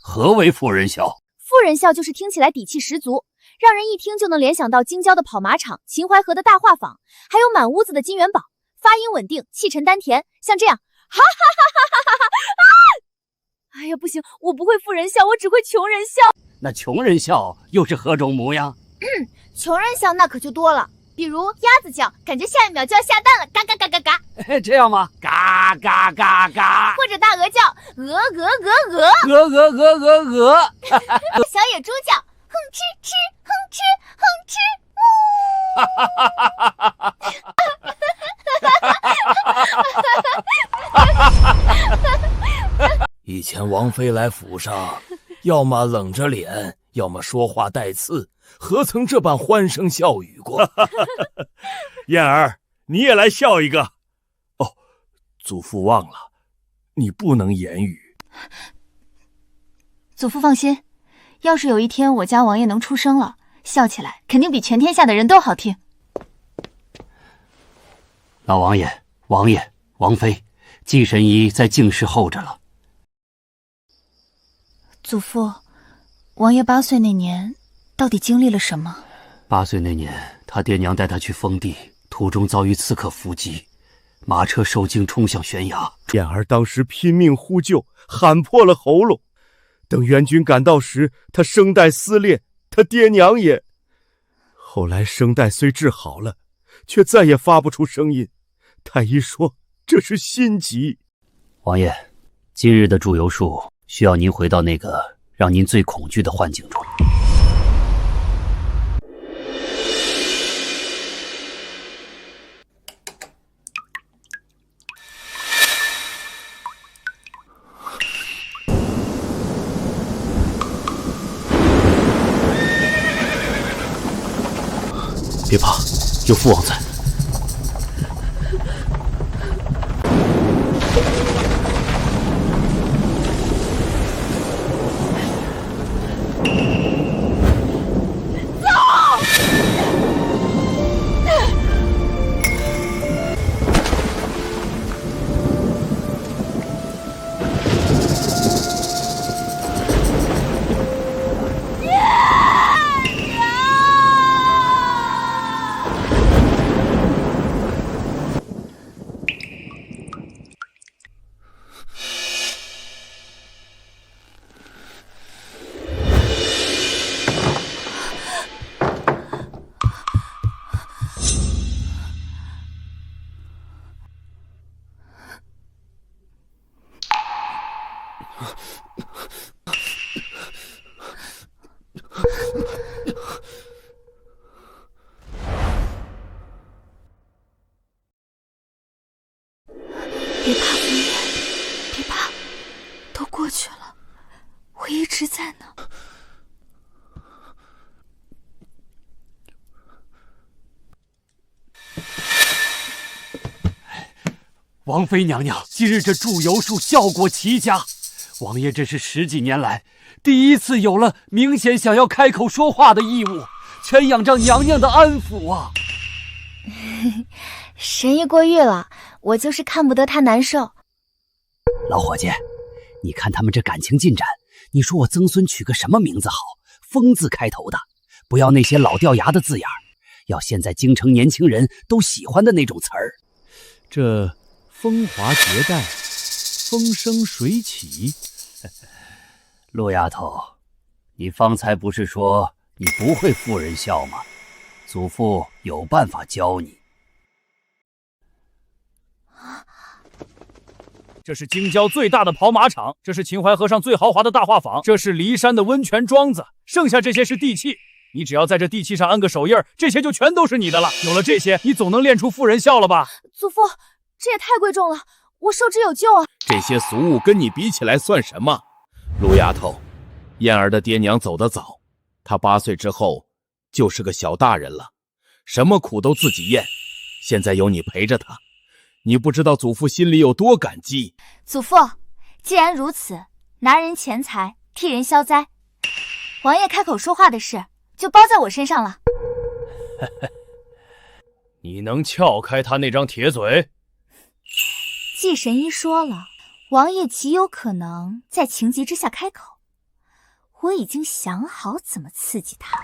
何为妇人笑？妇人笑就是听起来底气十足，让人一听就能联想到京郊的跑马场、秦淮河的大画舫，还有满屋子的金元宝，发音稳定，气沉丹田，像这样，哈哈哈哈哈哈啊！哎呀，不行，我不会妇人笑，我只会穷人笑。那穷人笑又是何种模样？穷人笑那可就多了，比如鸭子叫，感觉下一秒就要下蛋了，嘎嘎嘎嘎嘎。这样吗？嘎嘎嘎嘎。或者大鹅叫，鹅鹅鹅鹅。鹅鹅鹅鹅鹅。小野猪叫，哼哧哧，哼哧哼哧，呜。哈哈哈哈哈哈！以前王妃来府上，要么冷着脸，要么说话带刺，何曾这般欢声笑语过？燕儿，你也来笑一个。哦，祖父忘了，你不能言语。祖父放心，要是有一天我家王爷能出声了，笑起来肯定比全天下的人都好听。老王爷、王爷、王妃，季神医在静室候着了。祖父，王爷8岁那年到底经历了什么？8岁那年，他爹娘带他去封地，途中遭遇刺客伏击，马车受惊冲向悬崖。燕儿当时拼命呼救，喊破了喉咙。等援军赶到时，他声带撕裂，他爹娘也……后来声带虽治好了，却再也发不出声音。太医说这是心疾。王爷，今日的祝由术需要您回到那个让您最恐惧的幻境中。别怕，有父王在。王妃娘娘今日这祝由术效果奇佳，王爷这是10几年来第一次有了明显想要开口说话的义务，全仰仗娘娘的安抚啊！神医过誉了，我就是看不得他难受。老伙计，你看他们这感情进展，你说我曾孙取个什么名字好？风字开头的，不要那些老掉牙的字眼儿，要现在京城年轻人都喜欢的那种词儿。这风华绝代，风生水起。陆丫头，你方才不是说你不会妇人笑吗？祖父有办法教你。这是京郊最大的跑马场，这是秦淮河上最豪华的大画舫，这是骊山的温泉庄子，剩下这些是地契。你只要在这地契上安个手印，这些就全都是你的了。有了这些，你总能练出妇人笑了吧？祖父，这也太贵重了，我受之有救啊！这些俗物跟你比起来算什么？陆丫头，燕儿的爹娘走得早，她8岁之后就是个小大人了，什么苦都自己咽。现在有你陪着她，你不知道祖父心里有多感激。祖父，既然如此，拿人钱财，替人消灾，王爷开口说话的事就包在我身上了。你能撬开他那张铁嘴？既神医说了，王爷极有可能在情急之下开口，我已经想好怎么刺激他。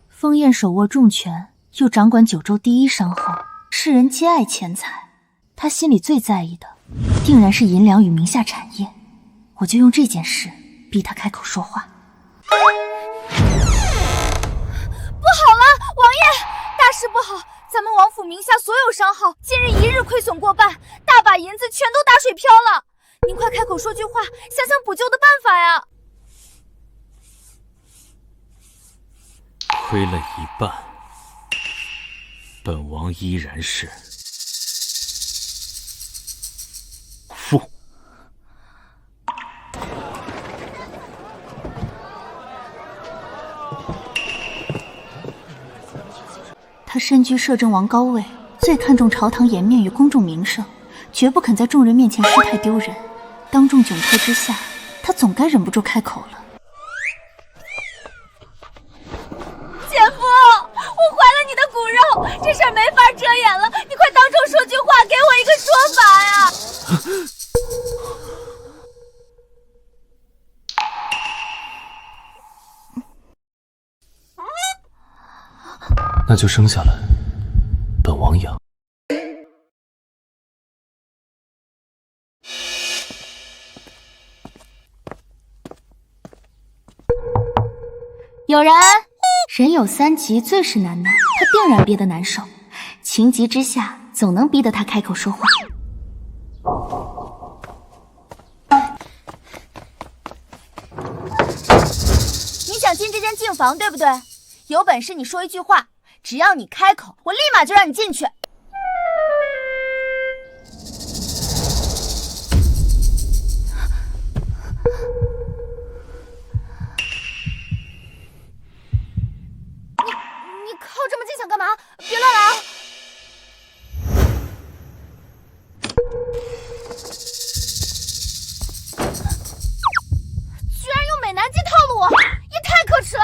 风燕手握重权，又掌管9州第1商后，世人皆爱钱财，他心里最在意的定然是银两与名下产业。我就用这件事逼他开口说话。不好了，王爷，大事不好！咱们王府名下所有商号，今日1日亏损过半，大把银子全都打水漂了。您快开口说句话，想想补救的办法呀！亏了一半，本王依然是负。他身居摄政王高位，最看重朝堂颜面与公众名声，绝不肯在众人面前失态丢人。当众窘迫之下，他总该忍不住开口了。姐夫，我怀了你的骨肉，这事儿没法遮掩了，你快当众说句话，给我一个说法呀！那就生下来，本王养。有人，人有3急，最是难耐，他定然憋得难受，情急之下，总能逼得他开口说话。你想进这间净房，对不对？有本事你说一句话，只要你开口，我立马就让你进去。你靠这么近想干嘛？别乱来啊！居然用美男计套路我，也太可耻了！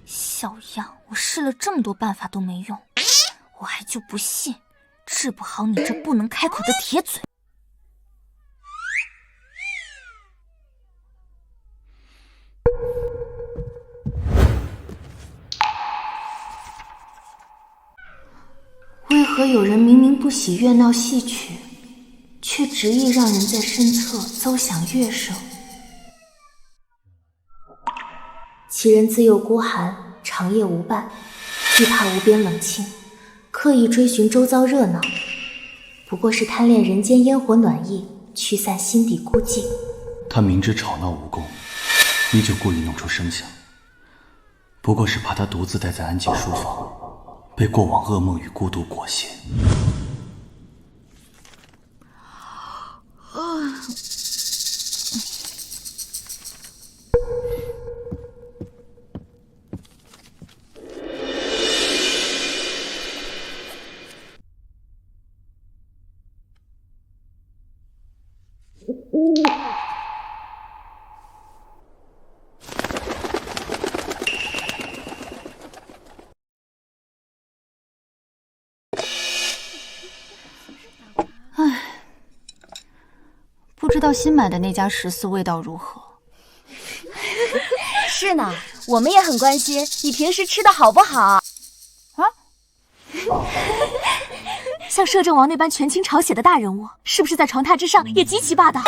小样，我试了这么多办法都没用，我还就不信治不好你这不能开口的铁嘴。为何有人明明不喜乐闹戏曲，却执意让人在身侧奏响乐声？其人自幼孤寒，长夜无伴，惧怕无边冷清，刻意追寻周遭热闹，不过是贪恋人间烟火暖意，驱散心底孤寂。他明知吵闹无功，依旧故意弄出声响，不过是怕他独自待在安静书房，被过往噩梦与孤独裹挟。唉，不知道新买的那家食肆味道如何？是呢，我们也很关心你平时吃的好不好啊。像摄政王那般权倾朝野的大人物，是不是在床榻之上也极其霸道？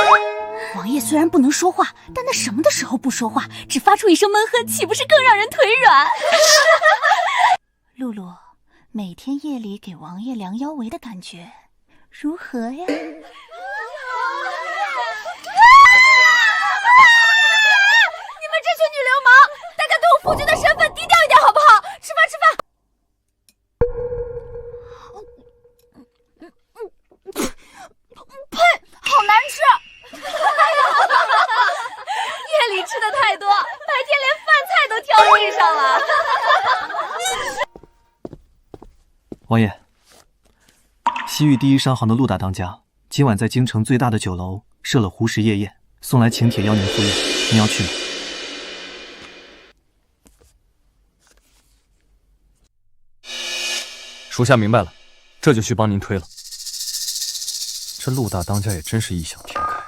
王爷虽然不能说话，但他什么的时候不说话，只发出一声闷哼，岂不是更让人腿软？露露，每天夜里给王爷量腰围的感觉如何呀？你们这群女流氓，大家对我夫君的身份低调一点好不好？吃饭吃饭。呸，好难吃。夜里吃的太多，白天连饭菜都挑地上了。王爷，西域第一商行的陆大当家今晚在京城最大的酒楼设了胡食夜宴，送来请帖邀您赴宴，您要去吗？属下明白了，这就去帮您推了。这陆大当家也真是异想天开，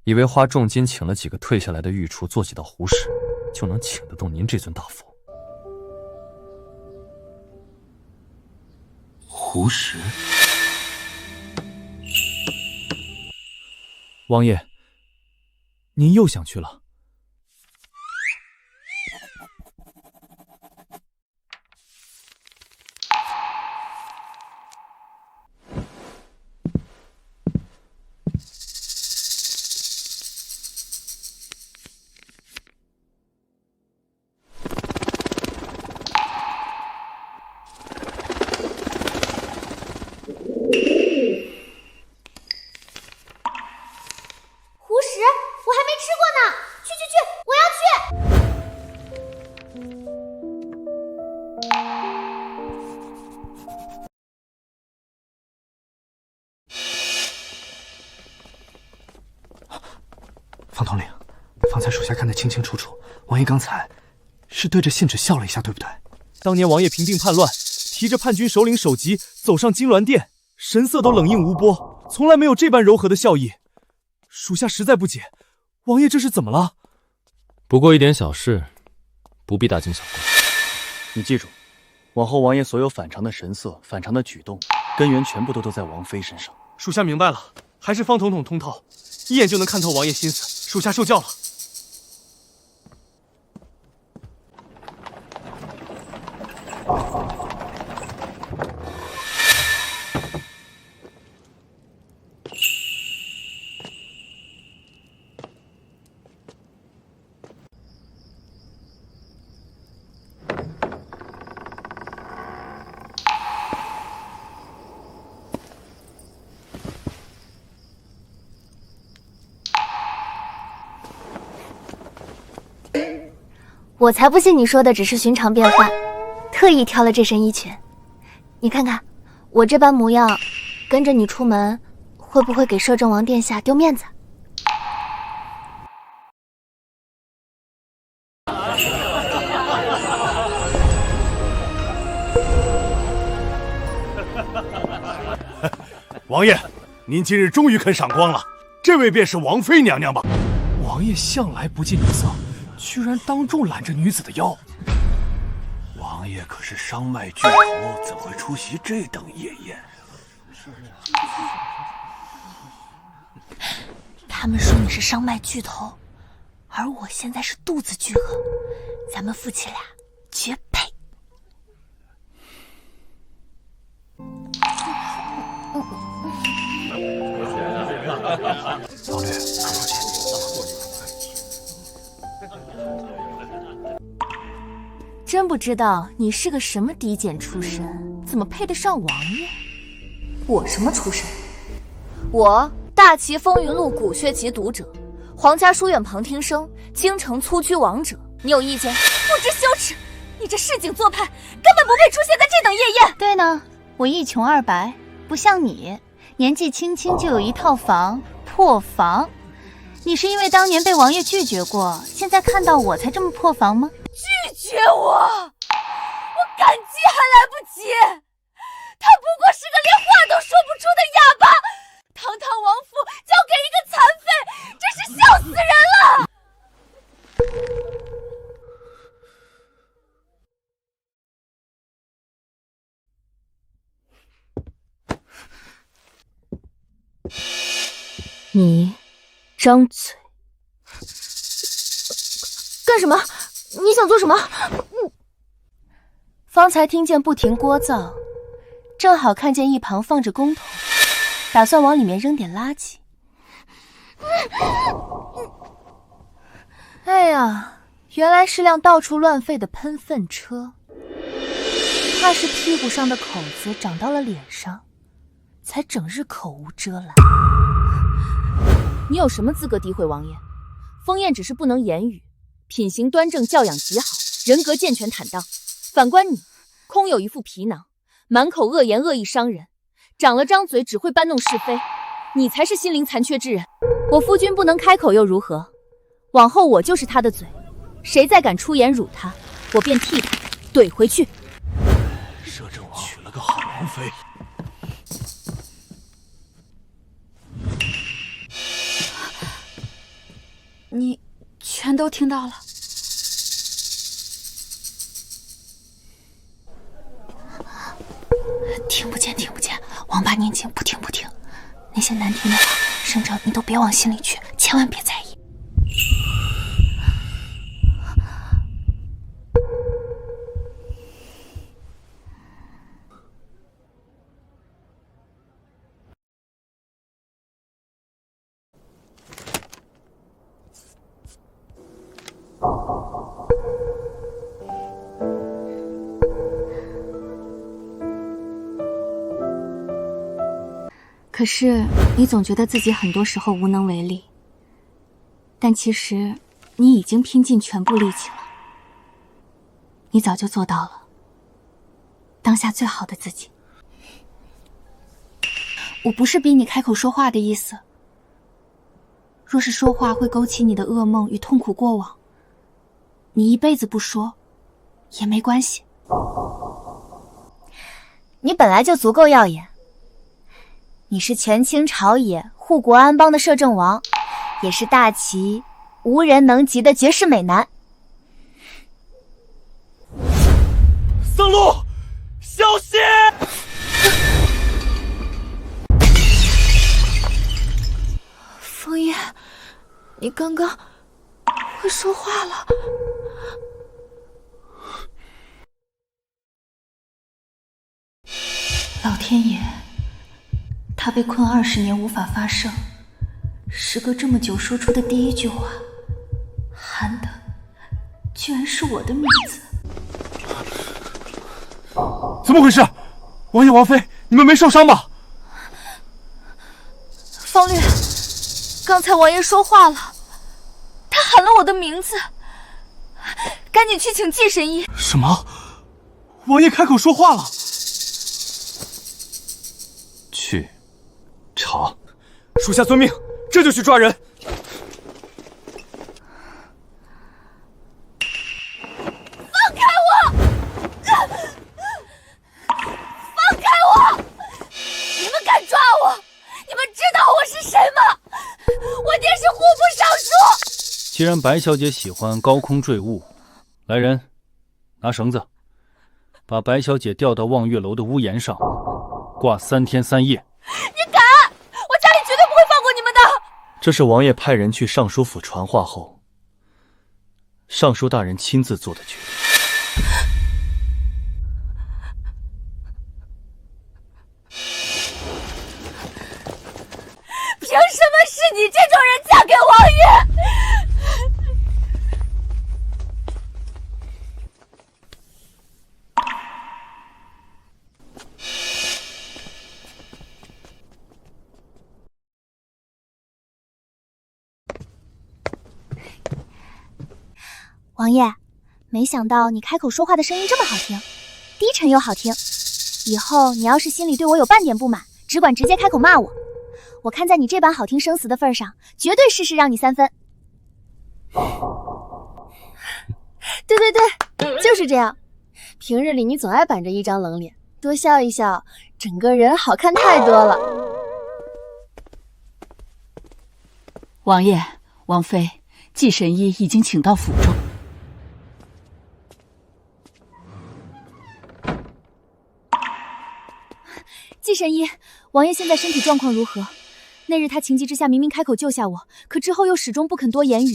以为花重金请了几个退下来的御厨做几道胡食，就能请得动您这尊大佛。胡食？王爷，您又想去了？方统领，方才属下看得清清楚楚，王爷刚才是对着信纸笑了一下，对不对？当年王爷平定叛乱，提着叛军首领首级走上金銮殿，神色都冷硬无波，从来没有这般柔和的笑意。属下实在不解，王爷这是怎么了？不过一点小事，不必大惊小怪。你记住，往后王爷所有反常的神色、反常的举动，根源全部都在王妃身上。属下明白了，还是方统统通透，一眼就能看透王爷心思。属下受教了。我才不信你说的只是寻常便饭，特意挑了这身衣裙。你看看，我这般模样，跟着你出门，会不会给摄政王殿下丢面子？王爷，您今日终于肯赏光了，这位便是王妃娘娘吧？王爷向来不近女色，居然当众揽着女子的腰。王爷可是商脉巨头，怎会出席这等夜宴？他们说你是商脉巨头，而我现在是肚子巨鳄，咱们夫妻俩绝配。老略，出去。真不知道你是个什么嫡简出身，怎么配得上王爷？我什么出身？我大齐风云录古血集读者，皇家书院旁听生，京城粗居王者。你有意见？不知羞耻！你这市井做派，根本不配出现在这等夜宴。对呢，我一穷二白，不像你，年纪轻轻就有一套房，破房。你是因为当年被王爷拒绝过，现在看到我才这么破房吗？拒绝我感激还来不及。他不过是个连话都说不出的哑巴，堂堂王府交给一个残废，真是笑死人了。你张嘴干什么？你想做什么？方才听见不停聒噪，正好看见一旁放着公桶，打算往里面扔点垃圾。哎呀，原来是辆到处乱废的喷粪车，怕是屁股上的口子长到了脸上，才整日口无遮拦。你有什么资格诋毁王爷？风燕只是不能言语，品行端正，教养极好，人格健全坦荡。反观你，空有一副皮囊，满口恶言，恶意伤人，长了张嘴只会搬弄是非，你才是心灵残缺之人。我夫君不能开口又如何？往后我就是他的嘴，谁再敢出言辱他，我便替他怼回去。摄政王娶了个好王妃。你全都听到了。听不见，听不见，王八念经，不听不听。那些难听的话，省着你都别往心里去，千万别在意。可是你总觉得自己很多时候无能为力，但其实你已经拼尽全部力气了。你早就做到了当下最好的自己。我不是逼你开口说话的意思，若是说话会勾起你的噩梦与痛苦过往，你一辈子不说也没关系。你本来就足够耀眼，你是权倾朝野、护国安邦的摄政王，也是大齐无人能及的绝世美男。僧路，小心！枫叶，你刚刚会说话了。老天爷，他被困20年无法发声，时隔这么久说出的第一句话，喊的居然是我的名字。怎么回事？王爷王妃，你们没受伤吧？方略，刚才王爷说话了，他喊了我的名字，赶紧去请季神医。什么？王爷开口说话了？去查。属下遵命，这就去抓人。放开我！放开我！你们敢抓我？你们知道我是谁吗？我爹是户部尚书。既然白小姐喜欢高空坠物，来人，拿绳子，把白小姐吊到望月楼的屋檐上，挂3天3夜。你敢！我家里绝对不会放过你们的。这是王爷派人去尚书府传话后，尚书大人亲自做的决定。凭什么是你这种人嫁给王爷？王爷，没想到你开口说话的声音这么好听，低沉又好听。以后你要是心里对我有半点不满，只管直接开口骂我。我看在你这般好听生词的份上，绝对事事让你3分。对对对，就是这样。平日里你总爱板着一张冷脸，多笑一笑，整个人好看太多了。王爷、王妃，季神医已经请到府中。季神医，王爷现在身体状况如何？那日他情急之下明明开口救下我，可之后又始终不肯多言语，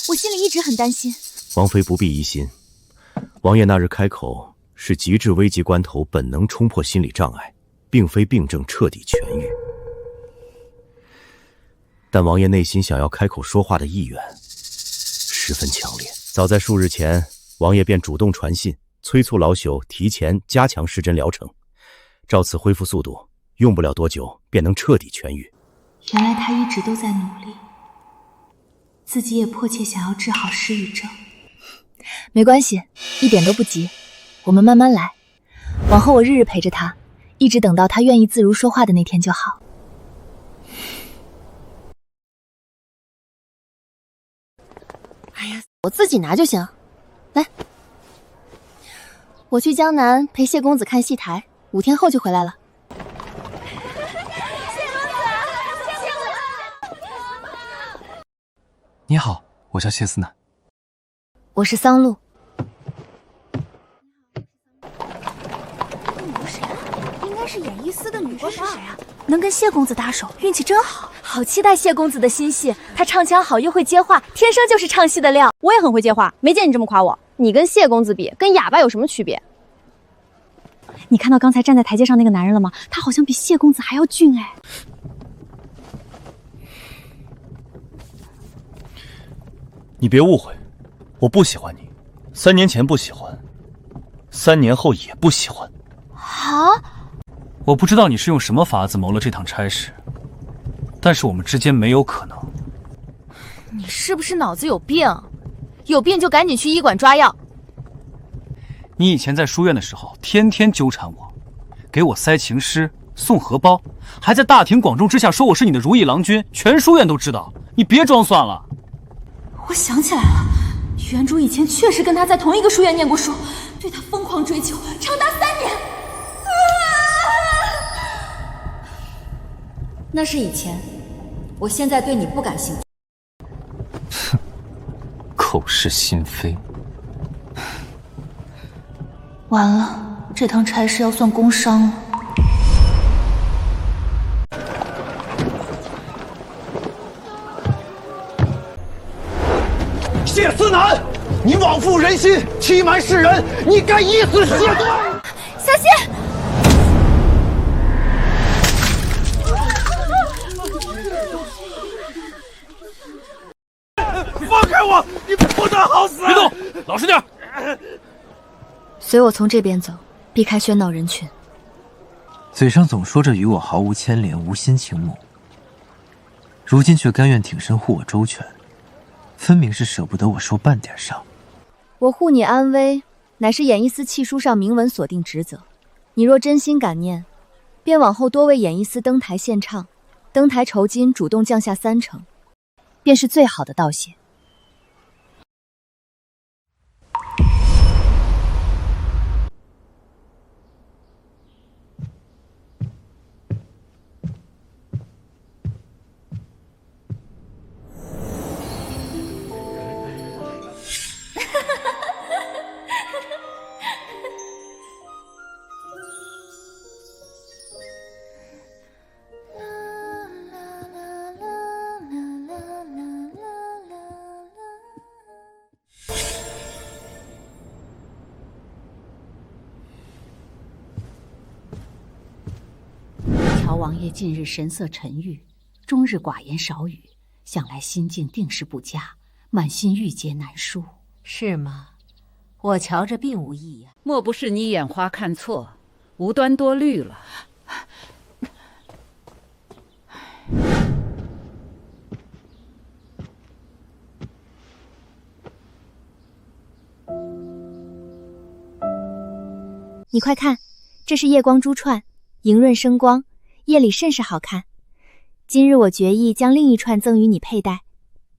我心里一直很担心。王妃不必疑心，王爷那日开口是极致危急关头本能冲破心理障碍，并非病症彻底痊愈。但王爷内心想要开口说话的意愿十分强烈。早在数日前，王爷便主动传信，催促老朽提前加强施针疗程，照此恢复速度，用不了多久便能彻底痊愈。原来他一直都在努力，自己也迫切想要治好失语症。没关系，一点都不急，我们慢慢来。往后我日日陪着他，一直等到他愿意自如说话的那天就好。哎呀，我自己拿就行。来，我去江南陪谢公子看戏台，5天后就回来了。你好，我叫谢思南。我是桑露。应该是演艺司的女歌手啊。能跟谢公子搭手，运气真好。好期待谢公子的新戏，他唱腔好又会接话，天生就是唱戏的料。我也很会接话，没见你这么夸我。你跟谢公子比，跟哑巴有什么区别？你看到刚才站在台阶上那个男人了吗？他好像比谢公子还要俊哎。你别误会，我不喜欢你，3年前不喜欢，3年后也不喜欢。啊！我不知道你是用什么法子谋了这趟差事，但是我们之间没有可能。你是不是脑子有病？有病就赶紧去医馆抓药。你以前在书院的时候，天天纠缠我，给我塞情诗、送荷包，还在大庭广众之下说我是你的如意郎君，全书院都知道。你别装蒜了。我想起来了，原主以前确实跟他在同一个书院念过书，对他疯狂追求，长达3年。那是以前，我现在对你不感兴趣。哼，口是心非。完了，这趟差事要算工伤了。谢思南，你枉负人心，欺瞒世人，你该以死谢罪！小心！放开我！你不得好死！别动，老实点。随我从这边走，避开喧闹人群。嘴上总说着与我毫无牵连，无心情谋，如今却甘愿挺身护我周全，分明是舍不得我受半点伤。我护你安危，乃是演艺司契书上明文锁定职责。你若真心感念，便往后多为演艺司登台献唱，登台酬金主动降下30%，便是最好的道谢。乔王爷近日神色沉郁，终日寡言少语，想来心境定是不佳，满心郁结难舒。是吗？我瞧着并无异样。莫不是你眼花看错，无端多虑了？你快看，这是夜光珠串，莹润生光，夜里甚是好看。今日我决意将另一串赠与你佩戴，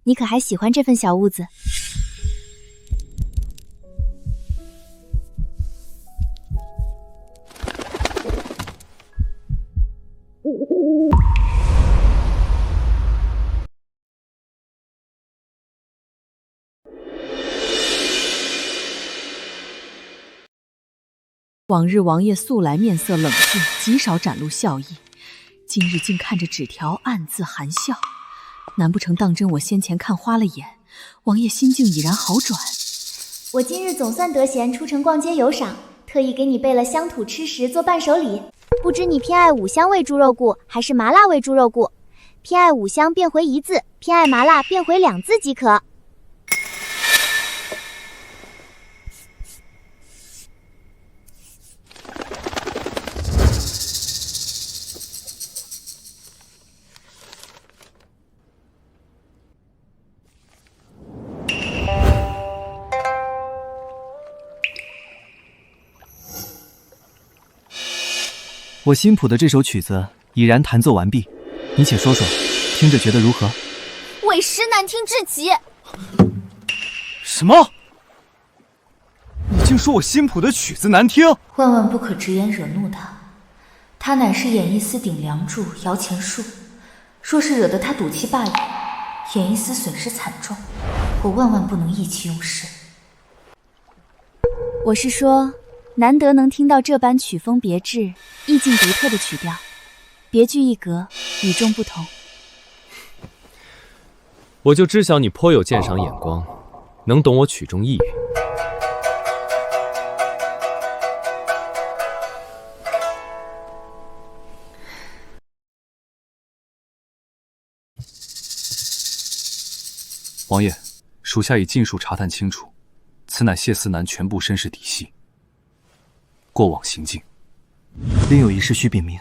你可还喜欢这份小物子？往日王爷素来面色冷峻，极少展露笑意，今日竟看着纸条暗自含笑，难不成当真我先前看花了眼，王爷心境已然好转？我今日总算得闲出城逛街游赏，特意给你备了乡土吃食做伴手礼。不知你偏爱五香味猪肉骨还是麻辣味猪肉骨？偏爱五香变回1字，偏爱麻辣变回2字即可。我新谱的这首曲子已然弹奏完毕，你且说说，听着觉得如何？委实难听至极。什么？你竟说我新谱的曲子难听？万万不可直言惹怒他，他乃是演艺司顶梁柱摇钱树，若是惹得他赌气罢了，演艺司损失惨重，我万万不能意气用事。我是说，难得能听到这般曲风别致、意境独特的曲调，别具一格，与众不同。我就知晓你颇有鉴赏眼光，能懂我曲中意语。王爷，属下已尽数查探清楚，此乃谢思南全部身世底细，过往行径。另有一事需禀明：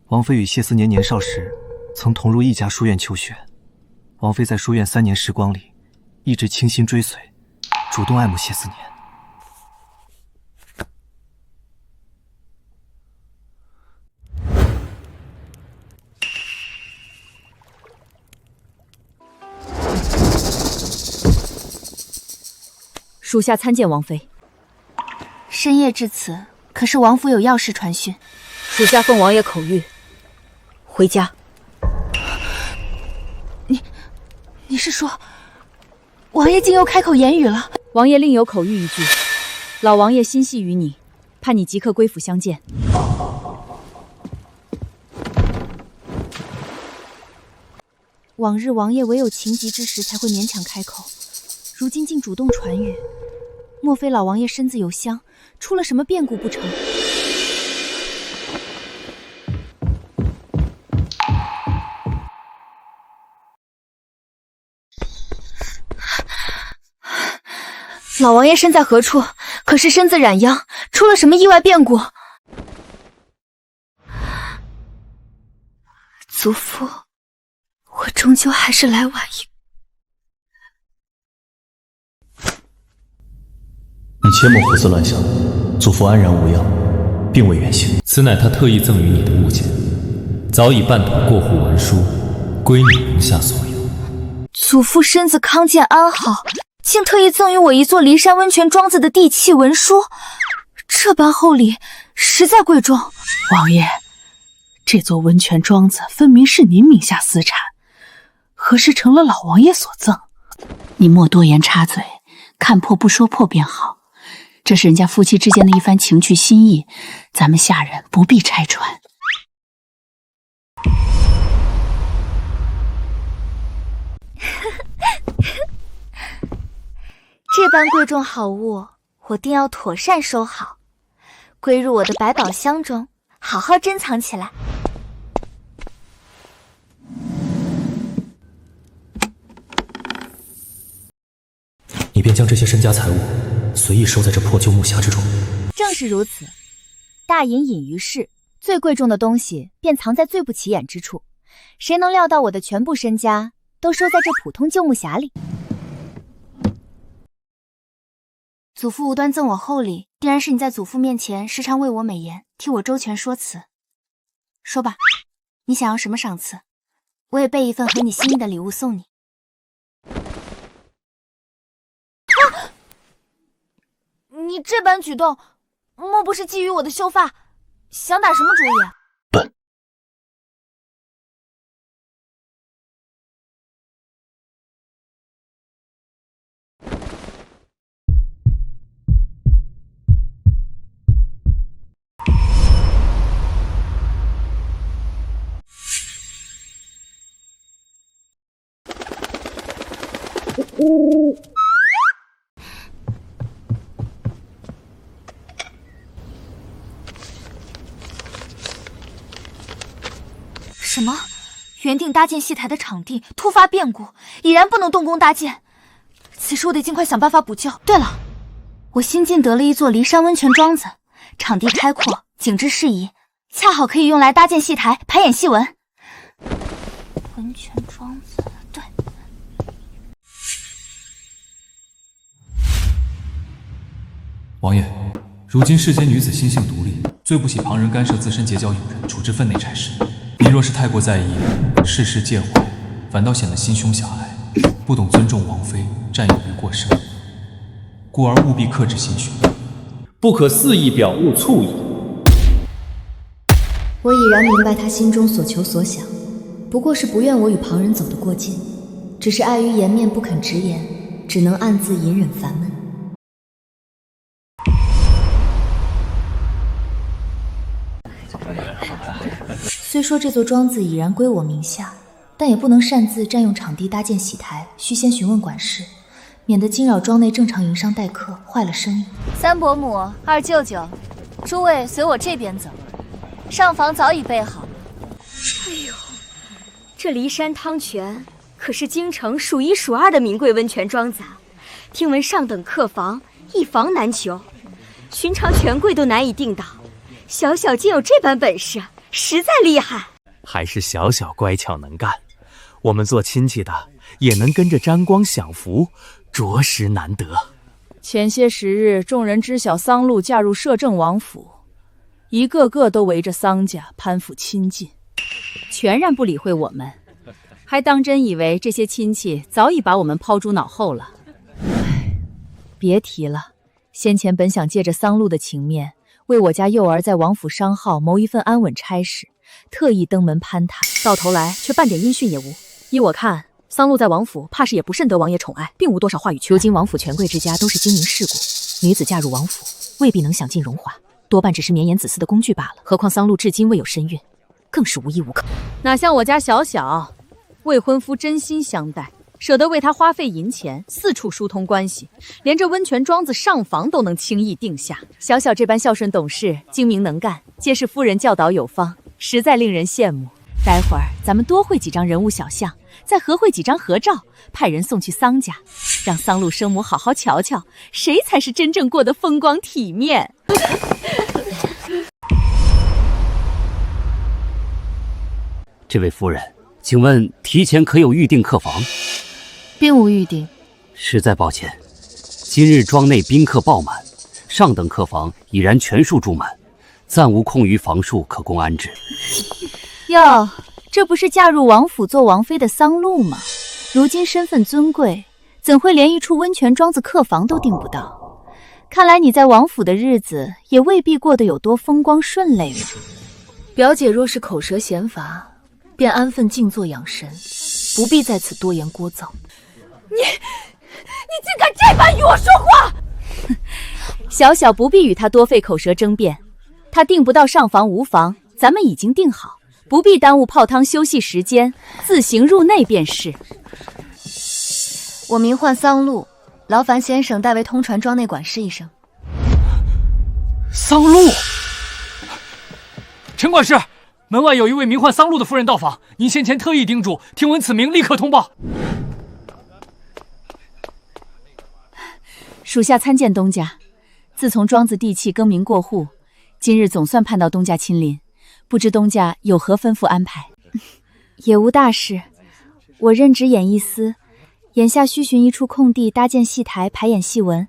王妃与谢思年年少时曾同入一家书院求学，王妃在书院3年时光里，一直倾心追随，主动爱慕谢思年。属下参见王妃。深夜至此，可是王府有要事传讯？属下奉王爷口谕，回家。你是说，王爷竟又开口言语了？王爷另有口谕一句，老王爷心系于你，盼你即刻归府相见。往日王爷唯有情急之时才会勉强开口，如今竟主动传谕，莫非老王爷身子有伤，出了什么变故不成？老王爷身在何处？可是身子染殃，出了什么意外变故？祖父，我终究还是来晚一步。你切莫胡思乱想，祖父安然无恙，并未远行。此乃他特意赠予你的物件，早已半妥过户文书，归你名下所有。祖父身子康健安好，竟特意赠予我一座骊山温泉庄子的地契文书，这般厚礼实在贵重。王爷，这座温泉庄子分明是您名下私产，何时成了老王爷所赠？你莫多言插嘴，看破不说破便好。这是人家夫妻之间的一番情趣心意，咱们下人不必拆穿。这般贵重好物，我定要妥善收好，归入我的百宝箱中，好好珍藏起来。便将这些身家财物随意收在这破旧木匣之中。正是如此，大隐隐于市，最贵重的东西便藏在最不起眼之处。谁能料到我的全部身家都收在这普通旧木匣里？祖父无端赠我厚礼，定然是你在祖父面前时常为我美言，替我周全说辞。说吧，你想要什么赏赐？我也备一份合你心意的礼物送你。你这般举动，莫不是觊觎我的秀发，想打什么主意？笨！什么？原定搭建戏台的场地突发变故，已然不能动工搭建。此时我得尽快想办法补救。对了，我新进得了一座骊山温泉庄子，场地开阔，景致适宜，恰好可以用来搭建戏台，排演戏文。温泉庄子，对。王爷，如今世间女子心性独立，最不喜旁人干涉自身结交友人，处置分内差事。您若是太过在意，事事介怀，反倒显得心胸狭隘，不懂尊重王妃，占有欲过深，故而务必克制心胸，不可肆意表露醋意。我已然明白他心中所求所想，不过是不愿我与旁人走得过近，只是碍于颜面不肯直言，只能暗自隐忍烦闷。虽说这座庄子已然归我名下，但也不能擅自占用场地搭建喜台，须先询问管事，免得惊扰庄内正常营商待客，坏了生意。三伯母、二舅舅，诸位随我这边走，上房早已备好。哎呦，这骊山汤泉可是京城数一数二的名贵温泉庄子啊！听闻上等客房一房难求，寻常权贵都难以订到，小小竟有这般本事，实在厉害。还是小小乖巧能干，我们做亲戚的也能跟着沾光享福，着实难得。前些时日，众人知晓桑露嫁入摄政王府，一个个都围着桑家攀附亲近，全然不理会我们，还当真以为这些亲戚早已把我们抛诸脑后了。别提了，先前本想借着桑露的情面，为我家幼儿在王府商号谋一份安稳差事，特意登门攀谈，到头来却半点音讯也无。依我看，桑露在王府怕是也不甚得王爷宠爱，并无多少话语权。如今王府权贵之家都是经营世故，女子嫁入王府未必能享尽荣华，多半只是绵延子嗣的工具罢了。何况桑露至今未有身孕，更是无依无靠。哪像我家小小，未婚夫真心相待，舍得为他花费银钱，四处疏通关系，连这温泉庄子上房都能轻易定下。小小这般孝顺懂事、精明能干，皆是夫人教导有方，实在令人羡慕。待会儿咱们多绘几张人物小像，再合绘几张合照，派人送去桑家，让桑露生母好好瞧瞧，谁才是真正过得风光体面。这位夫人，请问提前可有预定客房？并无预定。实在抱歉，今日庄内宾客爆满，上等客房已然全数住满，暂无空余房数可供安置。哟，这不是嫁入王府做王妃的桑露吗？如今身份尊贵，怎会连一处温泉庄子客房都订不到？看来你在王府的日子也未必过得有多风光顺累嘛。表姐若是口舌闲乏，便安分静坐养神，不必在此多言聒噪。你竟敢这般与我说话！小小不必与他多费口舌争辩，他订不到上房无妨，咱们已经订好，不必耽误泡汤休息时间，自行入内便是。我名唤桑露，劳烦先生代为通传庄内管事一声。桑露，陈管事，门外有一位名唤桑露的夫人到访，您先前特意叮嘱，听闻此名立刻通报。属下参见东家。自从庄子地契更名过户，今日总算盼到东家亲临，不知东家有何吩咐安排？也无大事，我任职演艺司，眼下需寻一处空地搭建戏台排演戏文，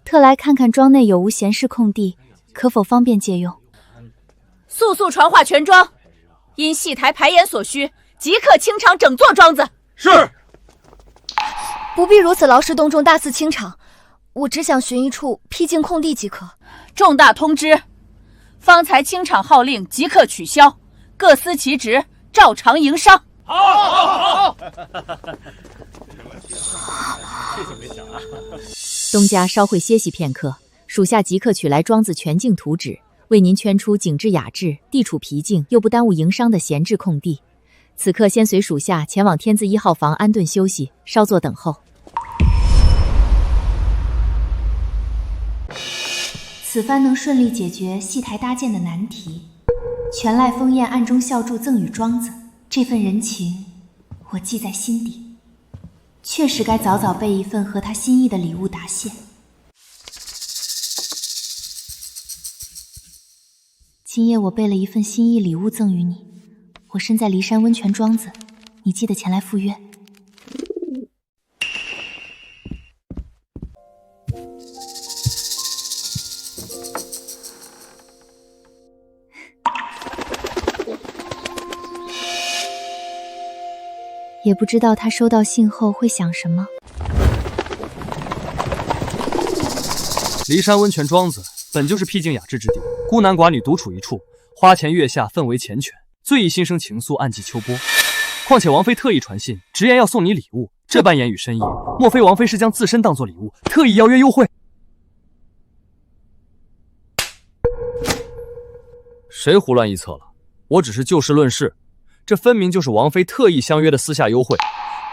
特来看看庄内有无闲适空地，可否方便借用？速速传话全庄，因戏台排演所需，即刻清场整座庄子。是。不必如此劳师动众，大肆清场。我只想寻一处僻静空地即可。重大通知，方才清场号令即刻取消，各司其职，照常营商。好。东家稍会歇息片刻，属下即刻取来庄子全境图纸，为您圈出景致雅致、地处僻静又不耽误营商的闲置空地。此刻先随属下前往天字1号房安顿休息，稍作等候。此番能顺利解决戏台搭建的难题，全赖封宴暗中孝助赠与庄子，这份人情我记在心底，确实该早早备一份合他心意的礼物答谢。今夜我备了一份心意礼物赠与你，我身在骊山温泉庄子，你记得前来赴约。也不知道他收到信后会想什么。骊山温泉庄子本就是僻静雅致之地，孤男寡女独处一处，花前月下，氛围缱绻，最易心生情愫，暗寄秋波。况且王妃特意传信，直言要送你礼物，这般言语深意，莫非王妃是将自身当作礼物，特意邀约幽会？谁胡乱臆测了？我只是就事论事。这分明就是王妃特意相约的私下幽会，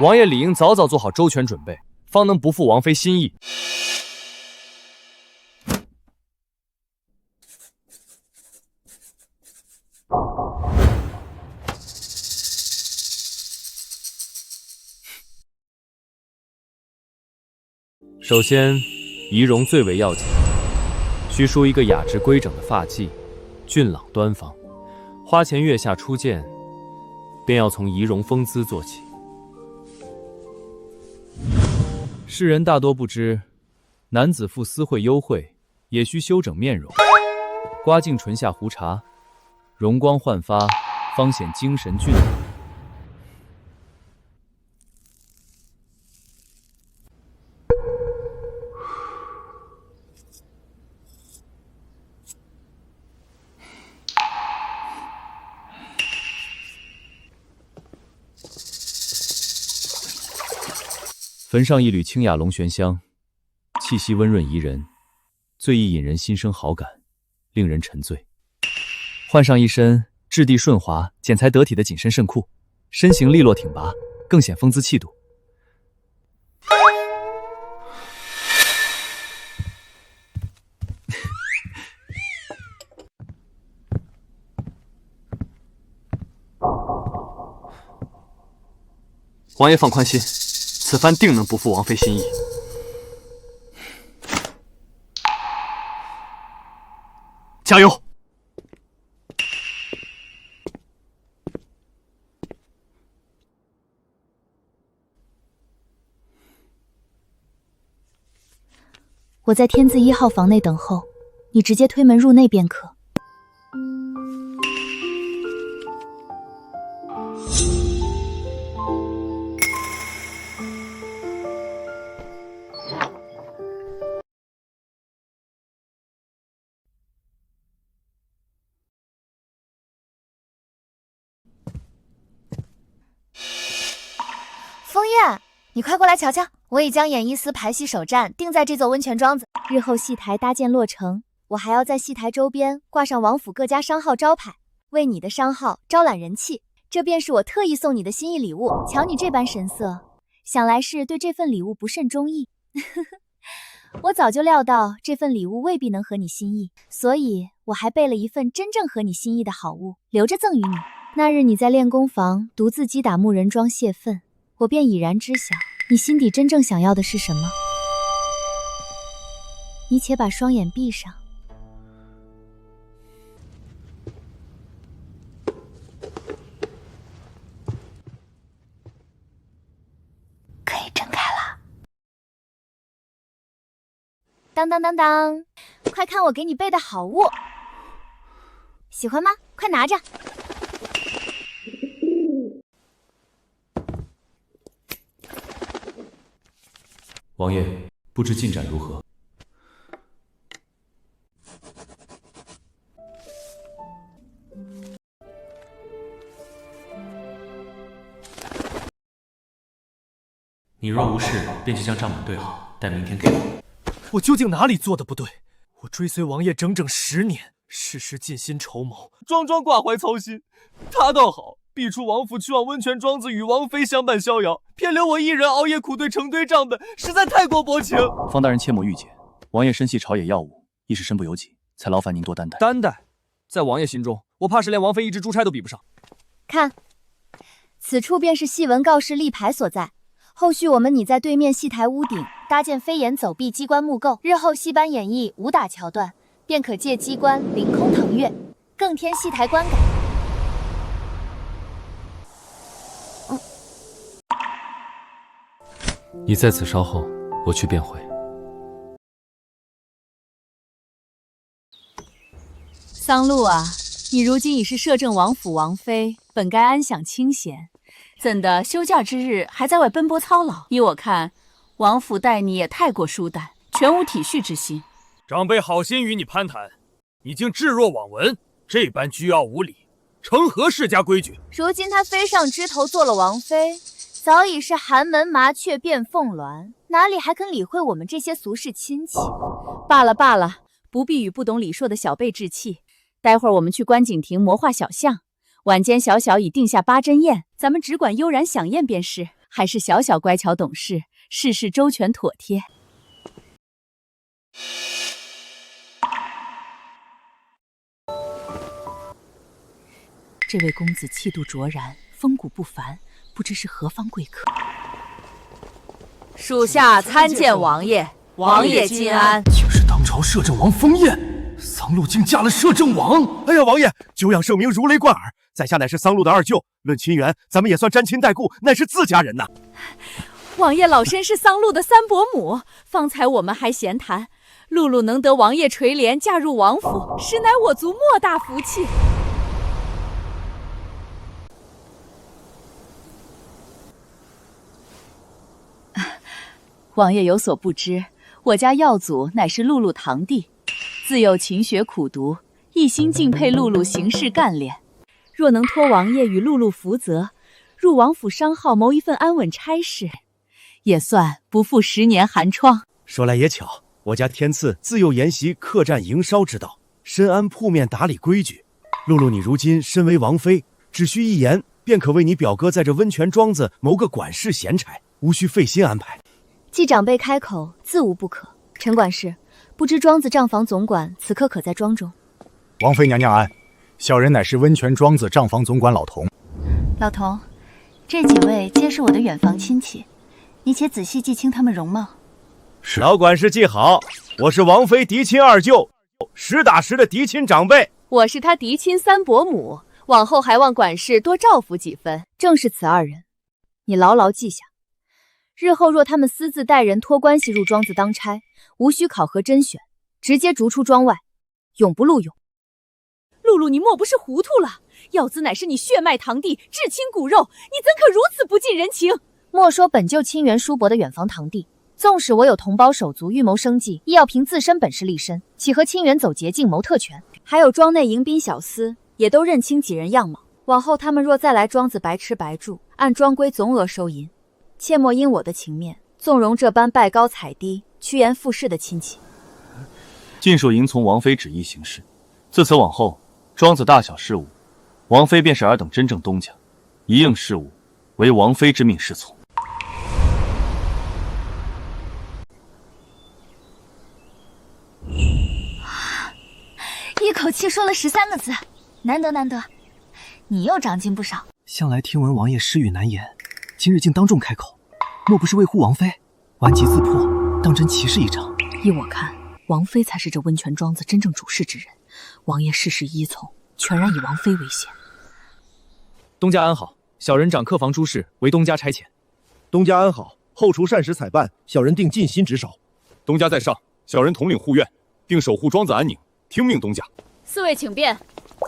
王爷理应早早做好周全准备，方能不负王妃心意。首先，仪容最为要紧，需梳一个雅致规整的发髻，俊朗端方。花前月下初见，便要从仪容风姿做起。世人大多不知，男子赴私会幽会，也需修整面容，刮净唇下胡茬，容光焕发，方显精神俊朗。焚上一缕清雅龙涎香，气息温润宜人，最易引人心生好感，令人沉醉。换上一身质地顺滑、剪裁得体的紧身衬裤，身形利落挺拔，更显风姿气度。王爷放宽心，此番定能不负王妃心意。加油！我在天字1号房内等候，你直接推门入内便可。枫叶，你快过来瞧瞧，我已将演艺司排戏首站定在这座温泉庄子。日后戏台搭建落成，我还要在戏台周边挂上王府各家商号招牌，为你的商号招揽人气。这便是我特意送你的心意礼物。瞧你这般神色，想来是对这份礼物不甚中意。我早就料到这份礼物未必能合你心意，所以我还备了一份真正合你心意的好物，留着赠与你。那日你在练功房独自击打木人桩泄愤，我便已然知晓你心底真正想要的是什么。你且把双眼闭上。可以睁开了。当当当当，快看我给你备的好物，喜欢吗？快拿着。王爷，不知进展如何？你若无事，便去将账本对好，待明天给我。我究竟哪里做的不对？我追随王爷整整10年，事事尽心筹谋，桩桩挂怀操心。他倒好，逼出王府去往温泉庄子与王妃相伴逍遥，偏留我一人熬夜苦对成堆账本，实在太过薄情。方大人切莫郁结，王爷深系朝野要务，亦是身不由己，才劳烦您多担待。担待，在王爷心中，我怕是连王妃一支珠钗都比不上。看，此处便是戏文告示立牌所在。后续我们拟在对面戏台屋顶搭建飞檐走壁机关木构，日后戏班演绎武打桥段，便可借机关凌空腾跃，更添戏台观感。你在此稍后，我去便会。桑露啊，你如今已是摄政王府王妃，本该安享清闲，怎的休假之日还在外奔波操劳？依我看，王府待你也太过疏淡，全无体恤之心。长辈好心与你攀谈，你竟置若罔闻，这般居傲无礼，成何世家规矩？如今她飞上枝头做了王妃，早已是寒门麻雀变凤鸾，哪里还肯理会我们这些俗世亲戚？罢了罢了，不必与不懂礼数的小辈置气。待会儿我们去观景亭魔化小巷，晚间小小已定下8珍宴，咱们只管悠然享宴便是。还是小小乖巧懂事，事事周全妥帖。这位公子气度卓然，风骨不凡，不知是何方贵客。属下参见王爷，王爷金安。竟是当朝摄政王封宴，桑露竟嫁了摄政王！哎呀，王爷，久仰圣明，如雷贯耳。在下乃是桑露的二舅，论亲缘，咱们也算沾亲带故，乃是自家人呐。王爷老身是桑露的三伯母，方才我们还闲谈，露露能得王爷垂怜，嫁入王府，实乃我族莫大福气。王爷有所不知，我家耀祖乃是露露堂弟，自幼勤学苦读，一心敬佩露露行事干练。若能托王爷与露露福泽，入王府商号谋一份安稳差事，也算不负10年寒窗。说来也巧，我家天赐自幼研习客栈营烧之道，深谙铺面打理规矩。露露，你如今身为王妃，只需一言，便可为你表哥在这温泉庄子谋个管事闲差，无需费心安排。既长辈开口，自无不可。陈管事，不知庄子账房总管此刻可在庄中？王妃娘娘安，小人乃是温泉庄子账房总管老童。老童，这几位皆是我的远房亲戚，你且仔细记清他们容貌。是。老管事记好，我是王妃嫡亲二舅，实打实的嫡亲长辈。我是他嫡亲三伯母，往后还望管事多照拂几分。正是此二人，你牢牢记下。日后若他们私自带人托关系入庄子当差，无需考核甄选，直接逐出庄外，永不录用。露露，你莫不是糊涂了？耀子乃是你血脉堂弟，至亲骨肉，你怎可如此不近人情？莫说本就亲缘疏薄的远房堂弟，纵使我有同胞手足预谋生计，亦要凭自身本事立身，岂和亲缘走捷径谋特权？还有庄内迎宾小厮，也都认清几人样貌。往后他们若再来庄子白吃白住，按庄规总额收银，切莫因我的情面，纵容这般拜高踩低、趋炎附势的亲戚。尽数迎从王妃旨意行事。自此往后，庄子大小事务，王妃便是尔等真正东家，一应事务，唯王妃之命是从。一口气说了13个字，难得难得，你又长进不少。向来听闻王爷诗语难言，今日竟当众开口，莫不是为护王妃？顽疾自破，当真奇事一场。依我看，王妃才是这温泉庄子真正主事之人，王爷事事依从，全然以王妃为先。东家安好，小人掌客房诸事，为东家差遣。东家安好，后厨膳食采办，小人定尽心职守。东家在上，小人统领护院，定守护庄子安宁，听命东家。四位请便。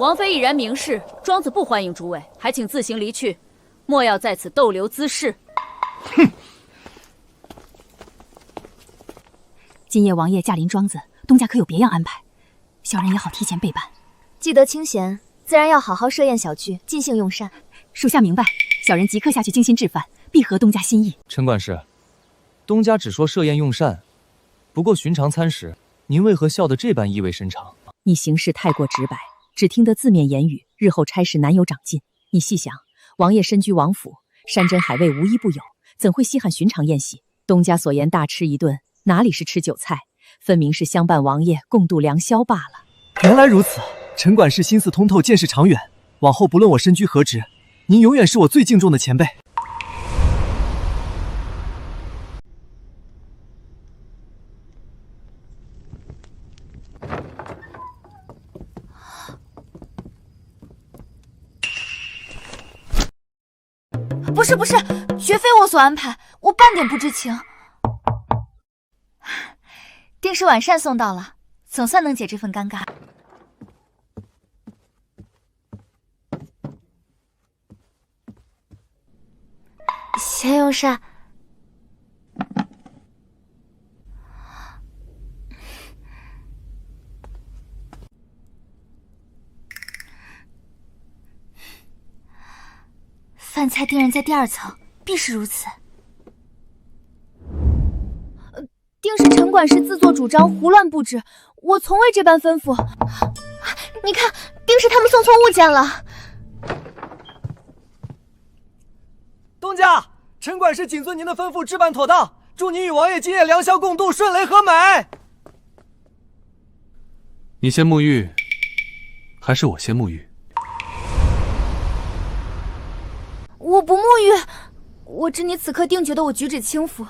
王妃已然明示，庄子不欢迎诸位，还请自行离去，莫要在此逗留滋事。哼！今夜王爷驾临庄子，东家可有别样安排？小人也好提前备办。既得清闲，自然要好好设宴小聚，尽兴用膳。属下明白，小人即刻下去精心置饭，必合东家心意。陈管事，东家只说设宴用膳，不过寻常餐食，您为何笑得这般意味深长？你行事太过直白，只听得字面言语，日后差事难有长进。你细想，王爷身居王府，山珍海味无一不有，怎会稀罕寻常宴席？东家所言大吃一顿，哪里是吃酒菜，分明是相伴王爷共度良宵罢了。原来如此，陈管事心思通透，见识长远。往后不论我身居何职，您永远是我最敬重的前辈。不是，绝非我所安排，我半点不知情。定时晚膳送到了，总算能解这份尴尬。先用膳。饭菜定然在第2层，必是如此。定是陈管事自作主张，胡乱布置，我从未这般吩咐。你看，定是他们送错物件了。东家，陈管事谨遵您的吩咐，置办妥当，祝您与王爷今夜良宵共度，顺雷和美。你先沐浴，还是我先沐浴？我不沐浴，我知你此刻定觉得我举止轻浮，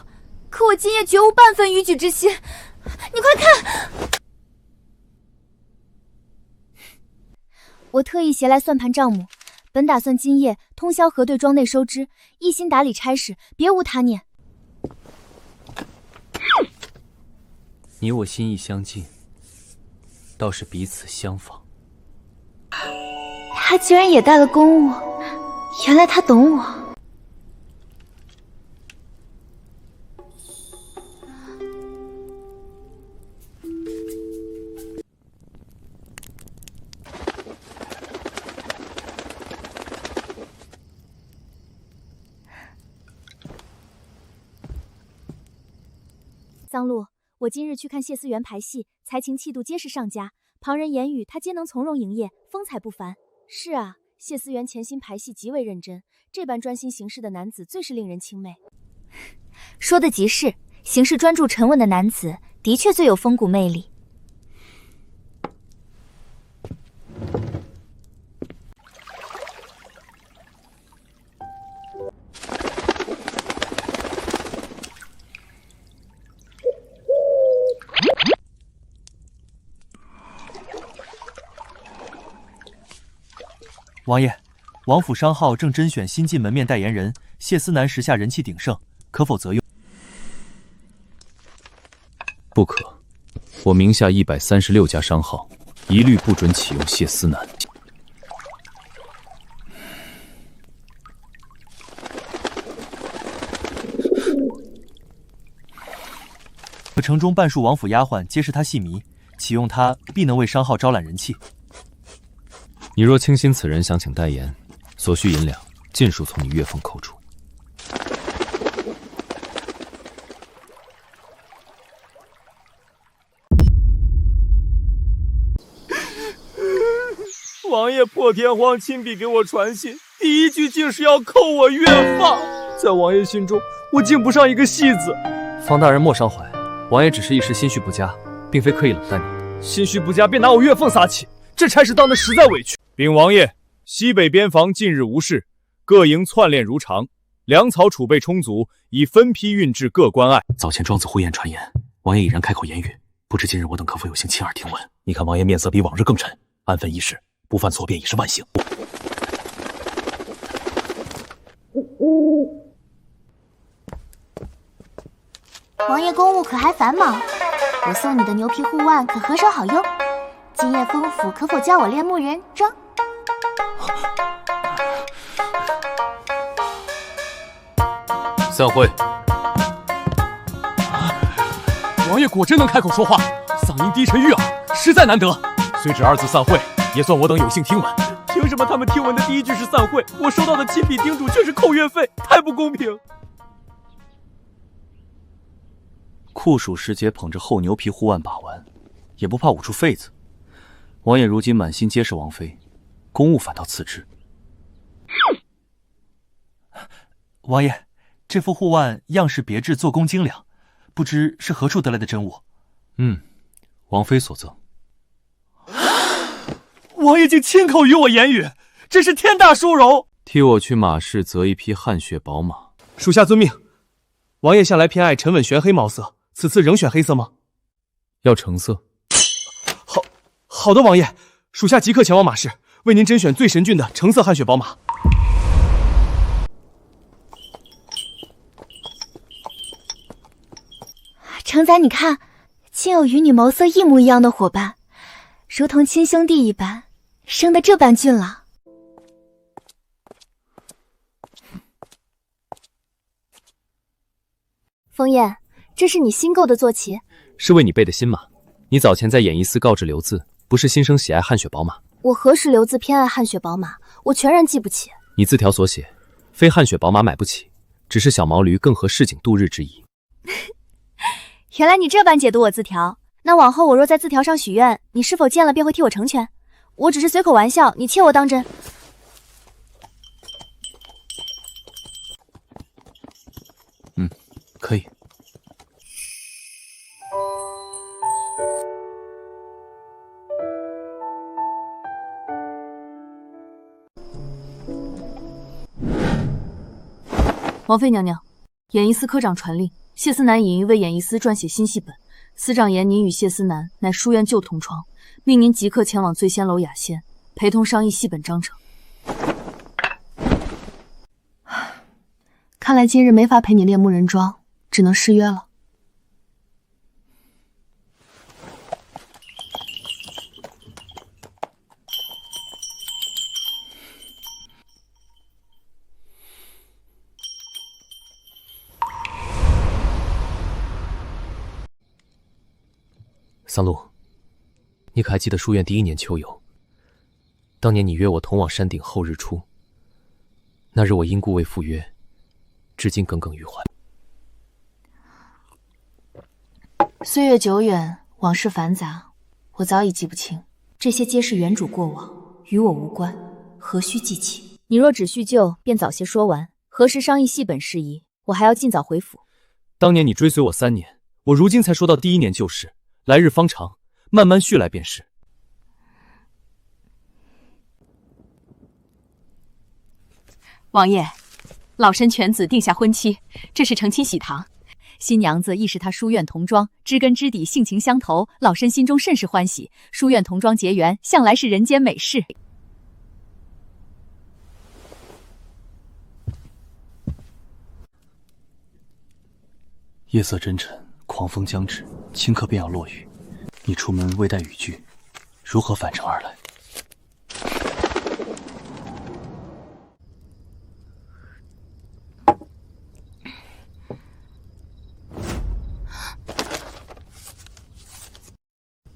可我今夜绝无半分逾矩之心。你快看，我特意携来算盘账目，本打算今夜通宵核对庄内收支，一心打理差事，别无他念。你我心意相近，倒是彼此相仿。他居然也带了公务，原来他懂我。桑露，我今日去看谢思源排戏，才情气度皆是上佳，旁人言语他皆能从容营业，风采不凡。是啊，谢思源潜心排戏极为认真，这般专心行事的男子最是令人钦佩。说的极是，行事专注沉稳的男子的确最有风骨魅力。王爷，王府商号正甄选新晋门面代言人，谢思南时下人气鼎盛，可否择用？不可，我名下136家商号，一律不准启用谢思南。可城中半数王府丫鬟皆是他戏迷，启用他必能为商号招揽人气。你若轻信此人想请代言，所需银两尽数从你月俸扣除。王爷破天荒亲笔给我传信，第一句竟是要扣我月俸，在王爷心中，我竟不上一个戏子。方大人莫伤怀，王爷只是一时心绪不佳，并非刻意冷淡你。心绪不佳便拿我月俸撒气，这差事当得实在委屈。禀王爷，西北边防近日无事，各营窜练如常，粮草储备充足，已分批运至各关隘。早前庄子胡言传言，王爷已然开口言语，不知今日我等可否有幸亲耳听闻？你看王爷面色比往日更沉，安分一事，不犯错便已是万幸。王爷公务可还繁忙？我送你的牛皮护腕可何手好用？今夜封府可否教我练木人桩？散会。王爷果真能开口说话，嗓音低沉悦耳，实在难得。虽只2字散会，也算我等有幸听闻。凭什么他们听闻的第一句是散会，我收到的亲笔叮嘱却是扣月费？太不公平！酷暑时节捧着厚牛皮护腕把玩，也不怕捂出痱子。王爷如今满心皆是王妃，公务反倒次之。王爷，这副护腕样式别致，做工精良，不知是何处得来的真物？王妃所赠。王爷竟亲口与我言语，真是天大殊荣！替我去马市择一匹汗血宝马。属下遵命。王爷向来偏爱沉稳玄黑毛色，此次仍选黑色吗？要橙色。好的，王爷，属下即刻前往马市，为您甄选最神骏的橙色汗血宝马。承载，你看，竟有与你眸色一模一样的伙伴，如同亲兄弟一般，生得这般俊朗。枫叶，这是你新购的坐骑？是为你备的新马。你早前在演艺司告知刘字，不是心生喜爱汗血宝马？我何时留字偏爱汗血宝马？我全然记不起。你字条所写，非汗血宝马买不起，只是小毛驴更合市井度日之意。原来你这般解读我字条，那往后我若在字条上许愿，你是否见了便会替我成全？我只是随口玩笑，你切我当真？可以。王妃娘娘，演艺司科长传令，谢思南已为演艺司撰写新戏本。司长言您与谢思南乃书院旧同窗，命您即刻前往醉仙楼雅仙，陪同商议戏本章程。看来今日没法陪你练木人桩，只能失约了。桑露，你可还记得书院第1年秋游？当年你约我同往山顶后日出，那日我因故未赴约，至今耿耿于怀。岁月久远，往事繁杂，我早已记不清，这些皆是原主过往，与我无关，何须记起？你若只叙旧，便早些说完。何时商议戏本事宜，我还要尽早回府。当年你追随我3年，我如今才说到第1年旧事，来日方长，慢慢叙来便是。王爷，老身犬子定下婚期，这是成亲喜堂。新娘子亦是他书院同庄，知根知底，性情相投，老身心中甚是欢喜。书院同庄结缘，向来是人间美事。夜色真沉，狂风将至，顷刻便要落雨。你出门未带雨具，如何返程而来？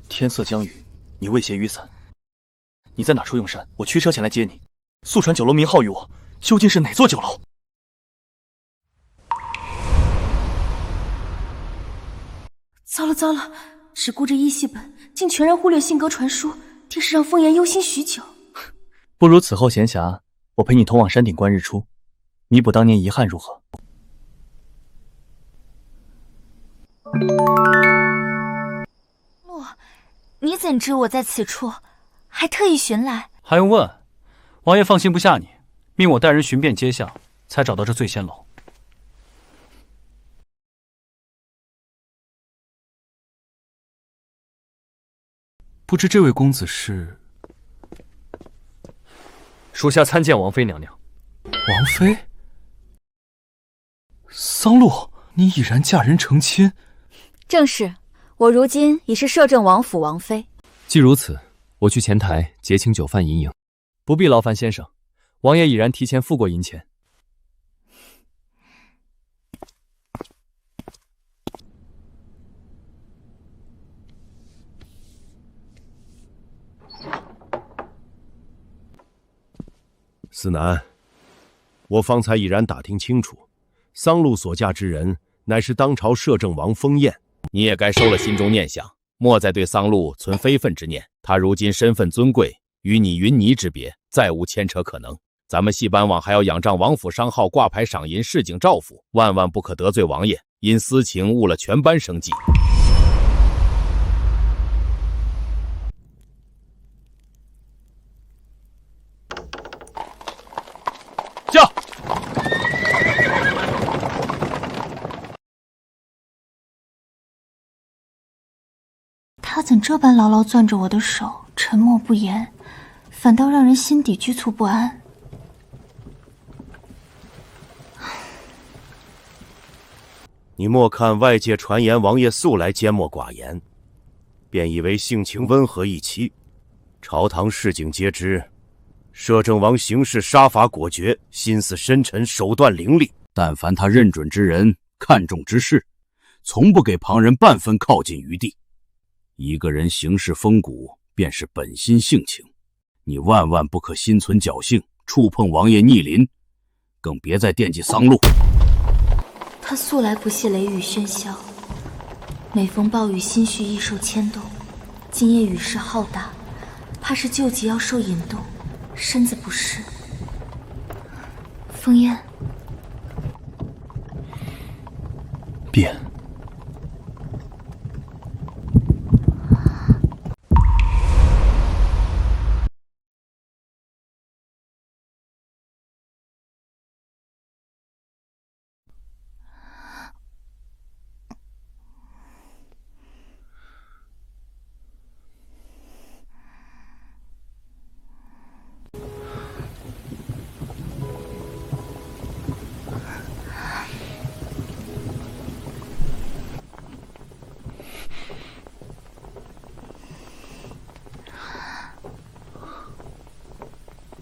天色将雨，你未携雨伞，你在哪处用膳？我驱车前来接你。速传酒楼名号与我，究竟是哪座酒楼？糟了糟了，只顾着一戏本，竟全然忽略信鸽传书，定是让风言忧心许久。不如此后闲暇，我陪你同往山顶观日出，弥补当年遗憾，如何？你怎知我在此处，还特意寻来？还用问？王爷放心不下你，命我带人寻遍街巷，才找到这醉仙楼。不知这位公子是？属下参见王妃娘娘。王妃？桑露，你已然嫁人成亲？正是，我如今已是摄政王府王妃。既如此，我去前台结请酒饭银迎。不必劳烦先生，王爷已然提前付过银钱。司南，我方才已然打听清楚，桑露所嫁之人乃是当朝摄政王封彦。你也该收了心中念想，莫再对桑露存非分之念。他如今身份尊贵，与你云泥之别，再无牵扯可能。咱们戏班网还要仰仗王府商号挂牌赏银示警照拂，万万不可得罪王爷，因私情误了全班生计。驾！他怎这般牢牢攥着我的手，沉默不言，反倒让人心底局促不安。你莫看外界传言王爷素来缄默寡言，便以为性情温和一期。朝堂市井皆知，摄政王行事杀伐果决，心思深沉，手段凌厉。但凡他认准之人，看重之事，从不给旁人半分靠近余地。一个人行事风骨，便是本心性情。你万万不可心存侥幸，触碰王爷逆鳞，更别再惦记桑露。他素来不屑雷雨喧嚣，每逢暴雨心绪易受牵动。今夜雨势浩大，怕是救急要受引动，身子不适。封燕，便。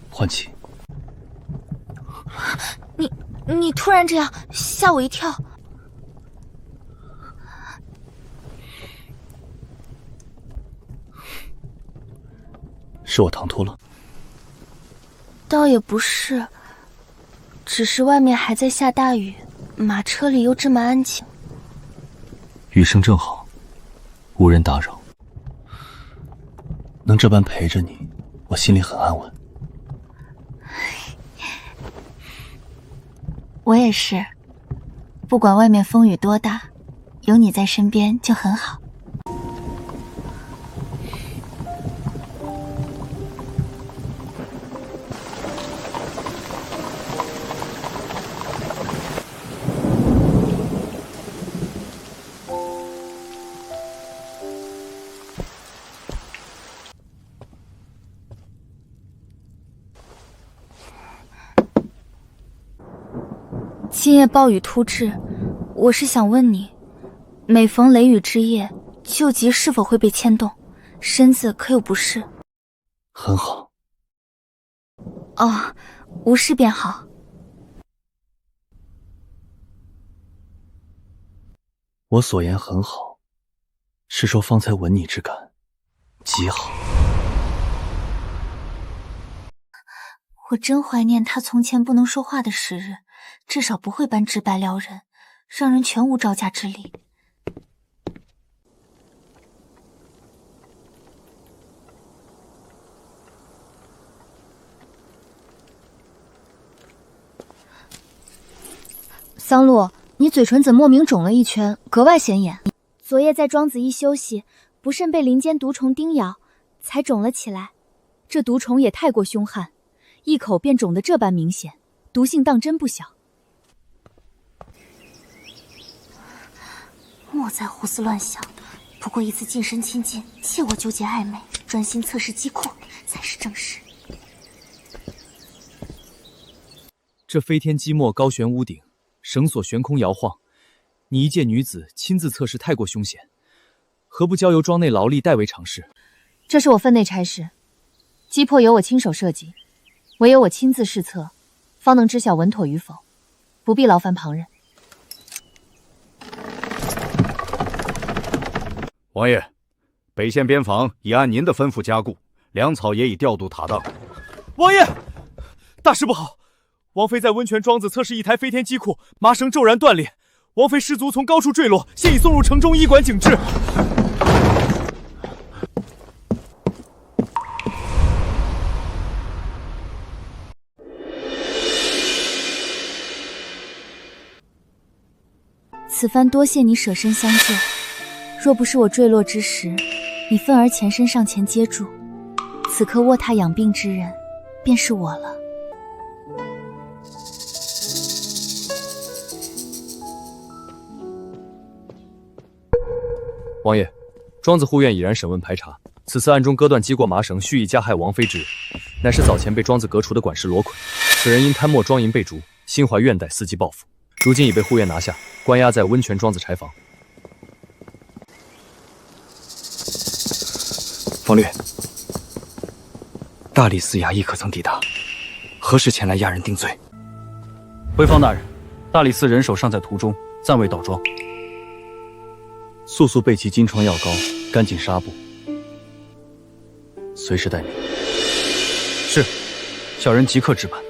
唤起。你突然这样吓我一跳。是我唐突了？倒也不是，只是外面还在下大雨，马车里又这么安静。雨声正好，无人打扰。能这般陪着你，我心里很安稳。我也是，不管外面风雨多大，有你在身边就很好。今夜暴雨突至，我是想问你，每逢雷雨之夜，救急是否会被牵动？身子可有不适？很好。哦，无事便好。我所言很好，是说方才闻你之感极好。我真怀念他从前不能说话的时日，至少不会般直白撩人，让人全无招架之力。桑露，你嘴唇怎莫名肿了一圈，格外显眼。昨夜在庄子一休息，不慎被林间毒虫叮咬，才肿了起来。这毒虫也太过凶悍，一口便肿得这般明显，毒性当真不小。莫再胡思乱想，不过一次近身亲近，切莫纠结暧昧。专心测试机库才是正事。这飞天机墨高悬屋顶，绳索悬空摇晃，你一介女子亲自测试太过凶险，何不交由庄内劳力代为尝试？这是我分内差事，击破由我亲手设计，唯有我亲自试测，方能知晓稳妥与否，不必劳烦旁人。王爷，北县边防已按您的吩咐加固，粮草也已调度妥当。王爷，大事不好！王妃在温泉庄子测试一台飞天机库，麻绳骤然断裂，王妃失足从高处坠落，现已送入城中医馆警治。此番多谢你舍身相救，若不是我坠落之时，你愤而前身上前接住，此刻卧榻养病之人，便是我了。王爷，庄子护院已然审问排查，此次暗中割断击过麻绳，蓄意加害王妃之人，乃是早前被庄子革除的管事罗奎。此人因贪墨庄银被逐，心怀怨怠，伺机报复，如今已被护院拿下，关押在温泉庄子柴房。方略，大理寺衙役可曾抵达？何时前来押人定罪？回方大人，大理寺人手尚在途中，暂未到庄。速速备齐金疮药膏，赶紧纱布，随时待命。是，小人即刻执办。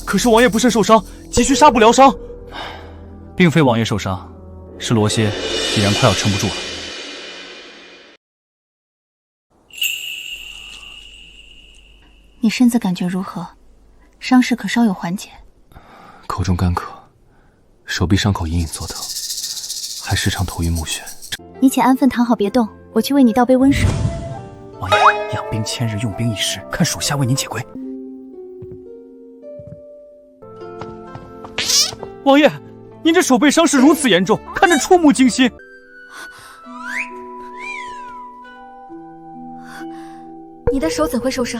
可是王爷不慎受伤，急需纱布疗伤。并非王爷受伤，是罗歇已然快要撑不住了。你身子感觉如何？伤势可稍有缓解？口中干渴，手臂伤口隐隐作疼，还时常头晕目眩。你且安分躺好别动，我去为你倒杯温水。王爷，养兵千日，用兵一时，看属下为您解围。王爷，您这手背伤势如此严重，看着触目惊心。你的手怎会受伤？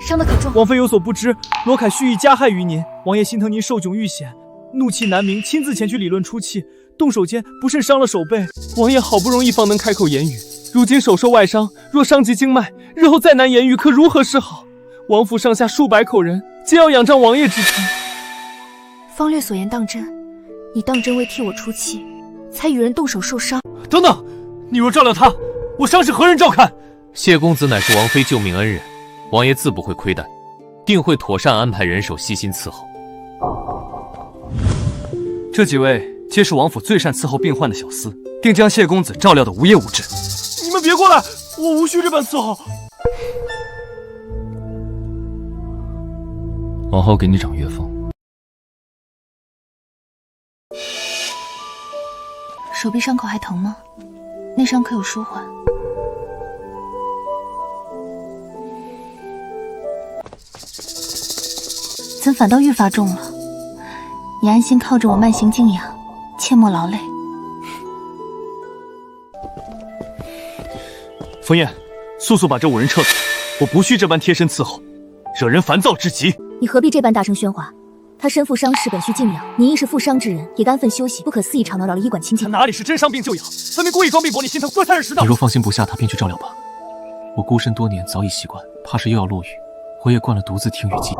伤得可重？王妃有所不知，罗凯蓄意加害于您，王爷心疼您受窘遇险，怒气难明，亲自前去理论出气，动手间不慎伤了手背。王爷好不容易方能开口言语，如今手受外伤，若伤及经脉，日后再难言语，可如何是好？王府上下数百口人，皆要仰仗王爷之情。方略所言当真，你当真为替我出气，才与人动手受伤。等等，你若照料他，我伤势何人照看？谢公子乃是王妃救命恩人，王爷自不会亏待，定会妥善安排人手，细心伺候。这几位皆是王府最善伺候病患的小厮，定将谢公子照料得无业无滞。你们别过来，我无需这般伺候。往后给你掌乐风。手臂伤口还疼吗？内伤可有舒缓？怎反倒愈发重了？你安心靠着我慢行静养，切莫劳累。冯燕，速速把这5人撤走，我不需这般贴身伺候，惹人烦躁至极。你何必这般大声喧哗？他身负伤势，本需静养。你亦是负伤之人，也该安分休息，不可肆意吵闹，扰了医馆清静。他哪里是真伤病就养，分明故意装病博你心疼，多残忍实到。你若放心不下他，便去照料吧。我孤身多年，早已习惯，怕是又要落雨，我也惯了独自听雨季。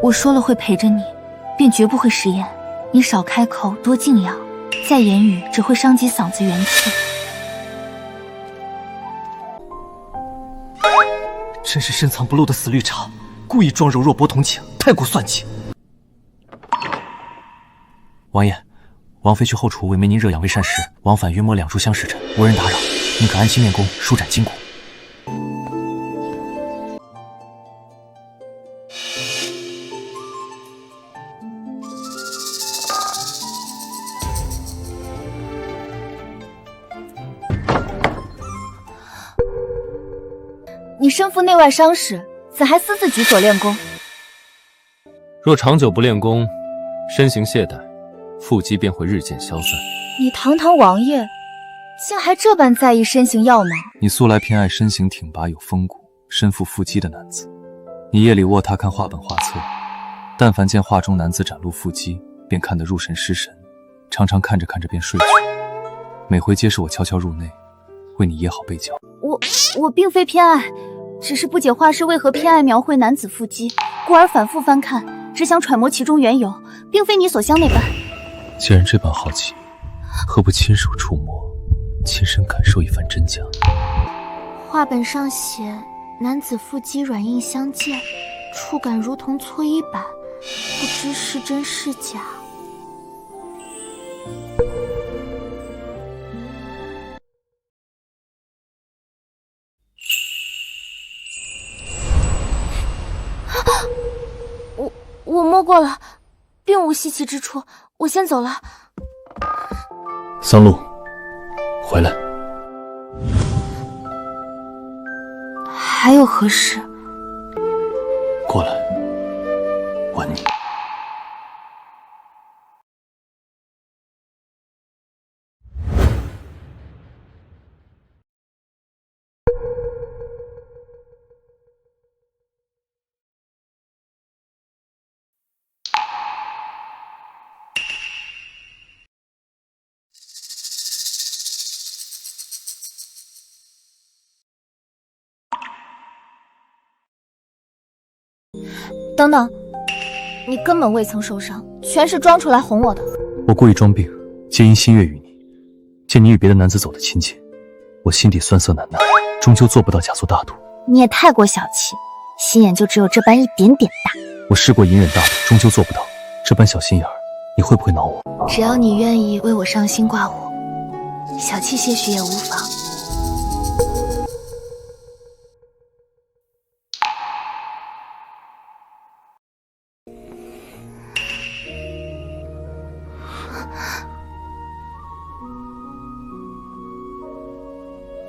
我说了会陪着你，便绝不会食言。你少开口，多静养，再言语只会伤及嗓子元气。真是深藏不露的死绿茶，故意装柔弱博同情，太过算计。王爷，王妃去后厨为梅您热养胃膳食，往返约莫2炷香时辰，无人打扰，您可安心练功，舒展筋骨。你身负内外伤势，怎还私自举所练功？若长久不练功，身形懈怠，腹肌便会日渐消散。你堂堂王爷，竟还这般在意身形样貌？你素来偏爱身形挺拔有风骨、身负腹肌的男子。你夜里卧榻看画本画册，但凡见画中男子展露腹肌，便看得入神失神，常看着看着便睡去。每回皆是我悄悄入内，为你掖好被角。我并非偏爱，只是不解画师为何偏爱描绘男子腹肌，故而反复翻看，只想揣摩其中缘由，并非你所想那般。既然这般好奇，何不亲手触摸，亲身感受一番真假？画本上写男子腹肌软硬相间，触感如同搓衣板，不知是真是假。我摸过了，并无稀奇之处，我先走了。桑露，回来。还有何事？过来，吻你。等等，你根本未曾受伤，全是装出来哄我的。我故意装病，皆因心悦于你。见你与别的男子走得亲近，我心底酸涩难耐，终究做不到假作大度。你也太过小气，心眼就只有这般一点点大。我试过隐忍大度，终究做不到。这般小心眼儿，你会不会恼我？只要你愿意为我上心挂我，小气些许也无妨。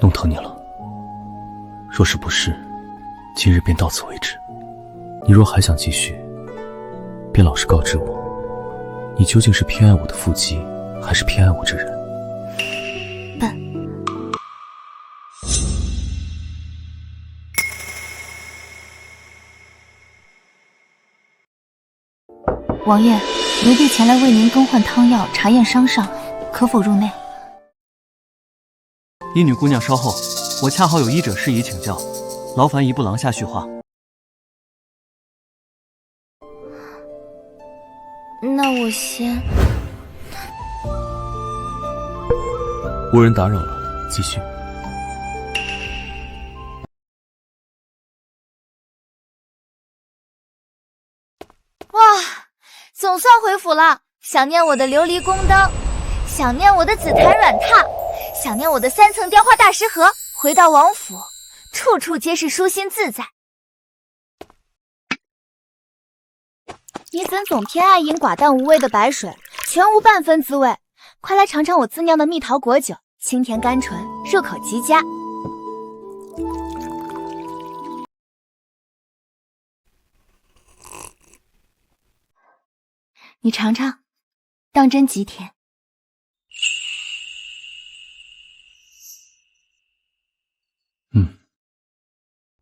弄疼你了。若是不是，今日便到此为止。你若还想继续，便老实告知我，你究竟是偏爱我的腹肌，还是偏爱我这人？王爷，奴婢前来为您更换汤药，查验伤上，可否入内？依女姑娘稍后，我恰好有医者事宜请教，劳烦一步廊下叙话。那我先……无人打扰了，继续。哇，总算回府了！想念我的琉璃宫灯，想念我的紫檀软榻，想念我的3层雕花大食盒。回到王府，处处皆是舒心自在。你怎总偏爱饮寡淡无味的白水，全无半分滋味？快来尝尝我自酿的蜜桃果酒，清甜甘醇，入口极佳。你尝尝，当真极甜。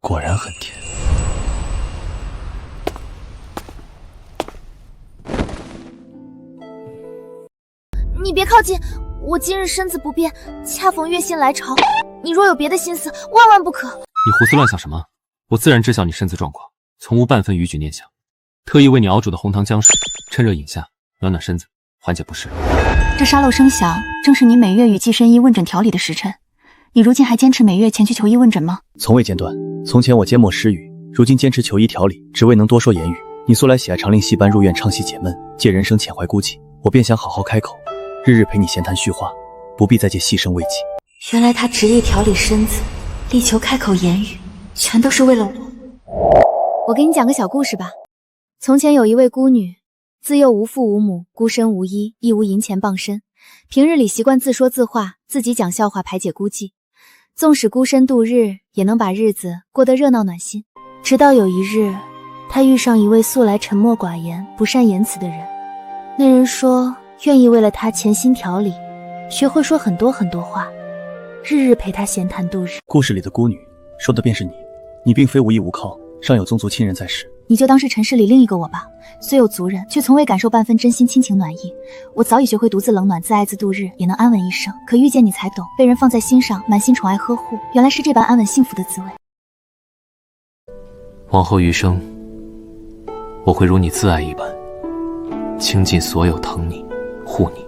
果然很甜。你别靠近，我今日身子不便，恰逢月信来朝，你若有别的心思，万万不可。你胡思乱想什么？我自然知晓你身子状况，从无半分逾矩念想，特意为你熬煮的红糖姜水，趁热饮下，暖暖身子，缓解不适。这沙漏声响，正是你每月与季申医问诊调理的时辰。你如今还坚持每月前去求医问诊吗？从未间断。从前我缄默失语，如今坚持求医调理，只为能多说言语。你素来喜爱常令戏班入院唱戏解闷，借人生浅怀孤寂，我便想好好开口，日日陪你闲谈叙话，不必再借细声慰藉。原来他执意调理身子，力求开口言语，全都是为了我。我给你讲个小故事吧。从前有一位孤女，自幼无父无母，孤身无依，亦无银钱傍身，平日里习惯自说自话，自己讲笑话排解孤寂。纵使孤身度日，也能把日子过得热闹暖心。直到有一日，他遇上一位素来沉默寡言、不善言辞的人。那人说愿意为了他潜心调理，学会说很多很多话，日日陪他闲谈度日。故事里的孤女，说的便是你。你并非无依无靠，尚有宗族亲人在世。你就当是尘世里另一个我吧。虽有族人，却从未感受半分真心亲情暖意。我早已学会独自冷暖，自爱自度日，也能安稳一生。可遇见你才懂，被人放在心上，满心宠爱呵护，原来是这般安稳幸福的滋味。往后余生，我会如你自爱一般，倾尽所有疼你、护你。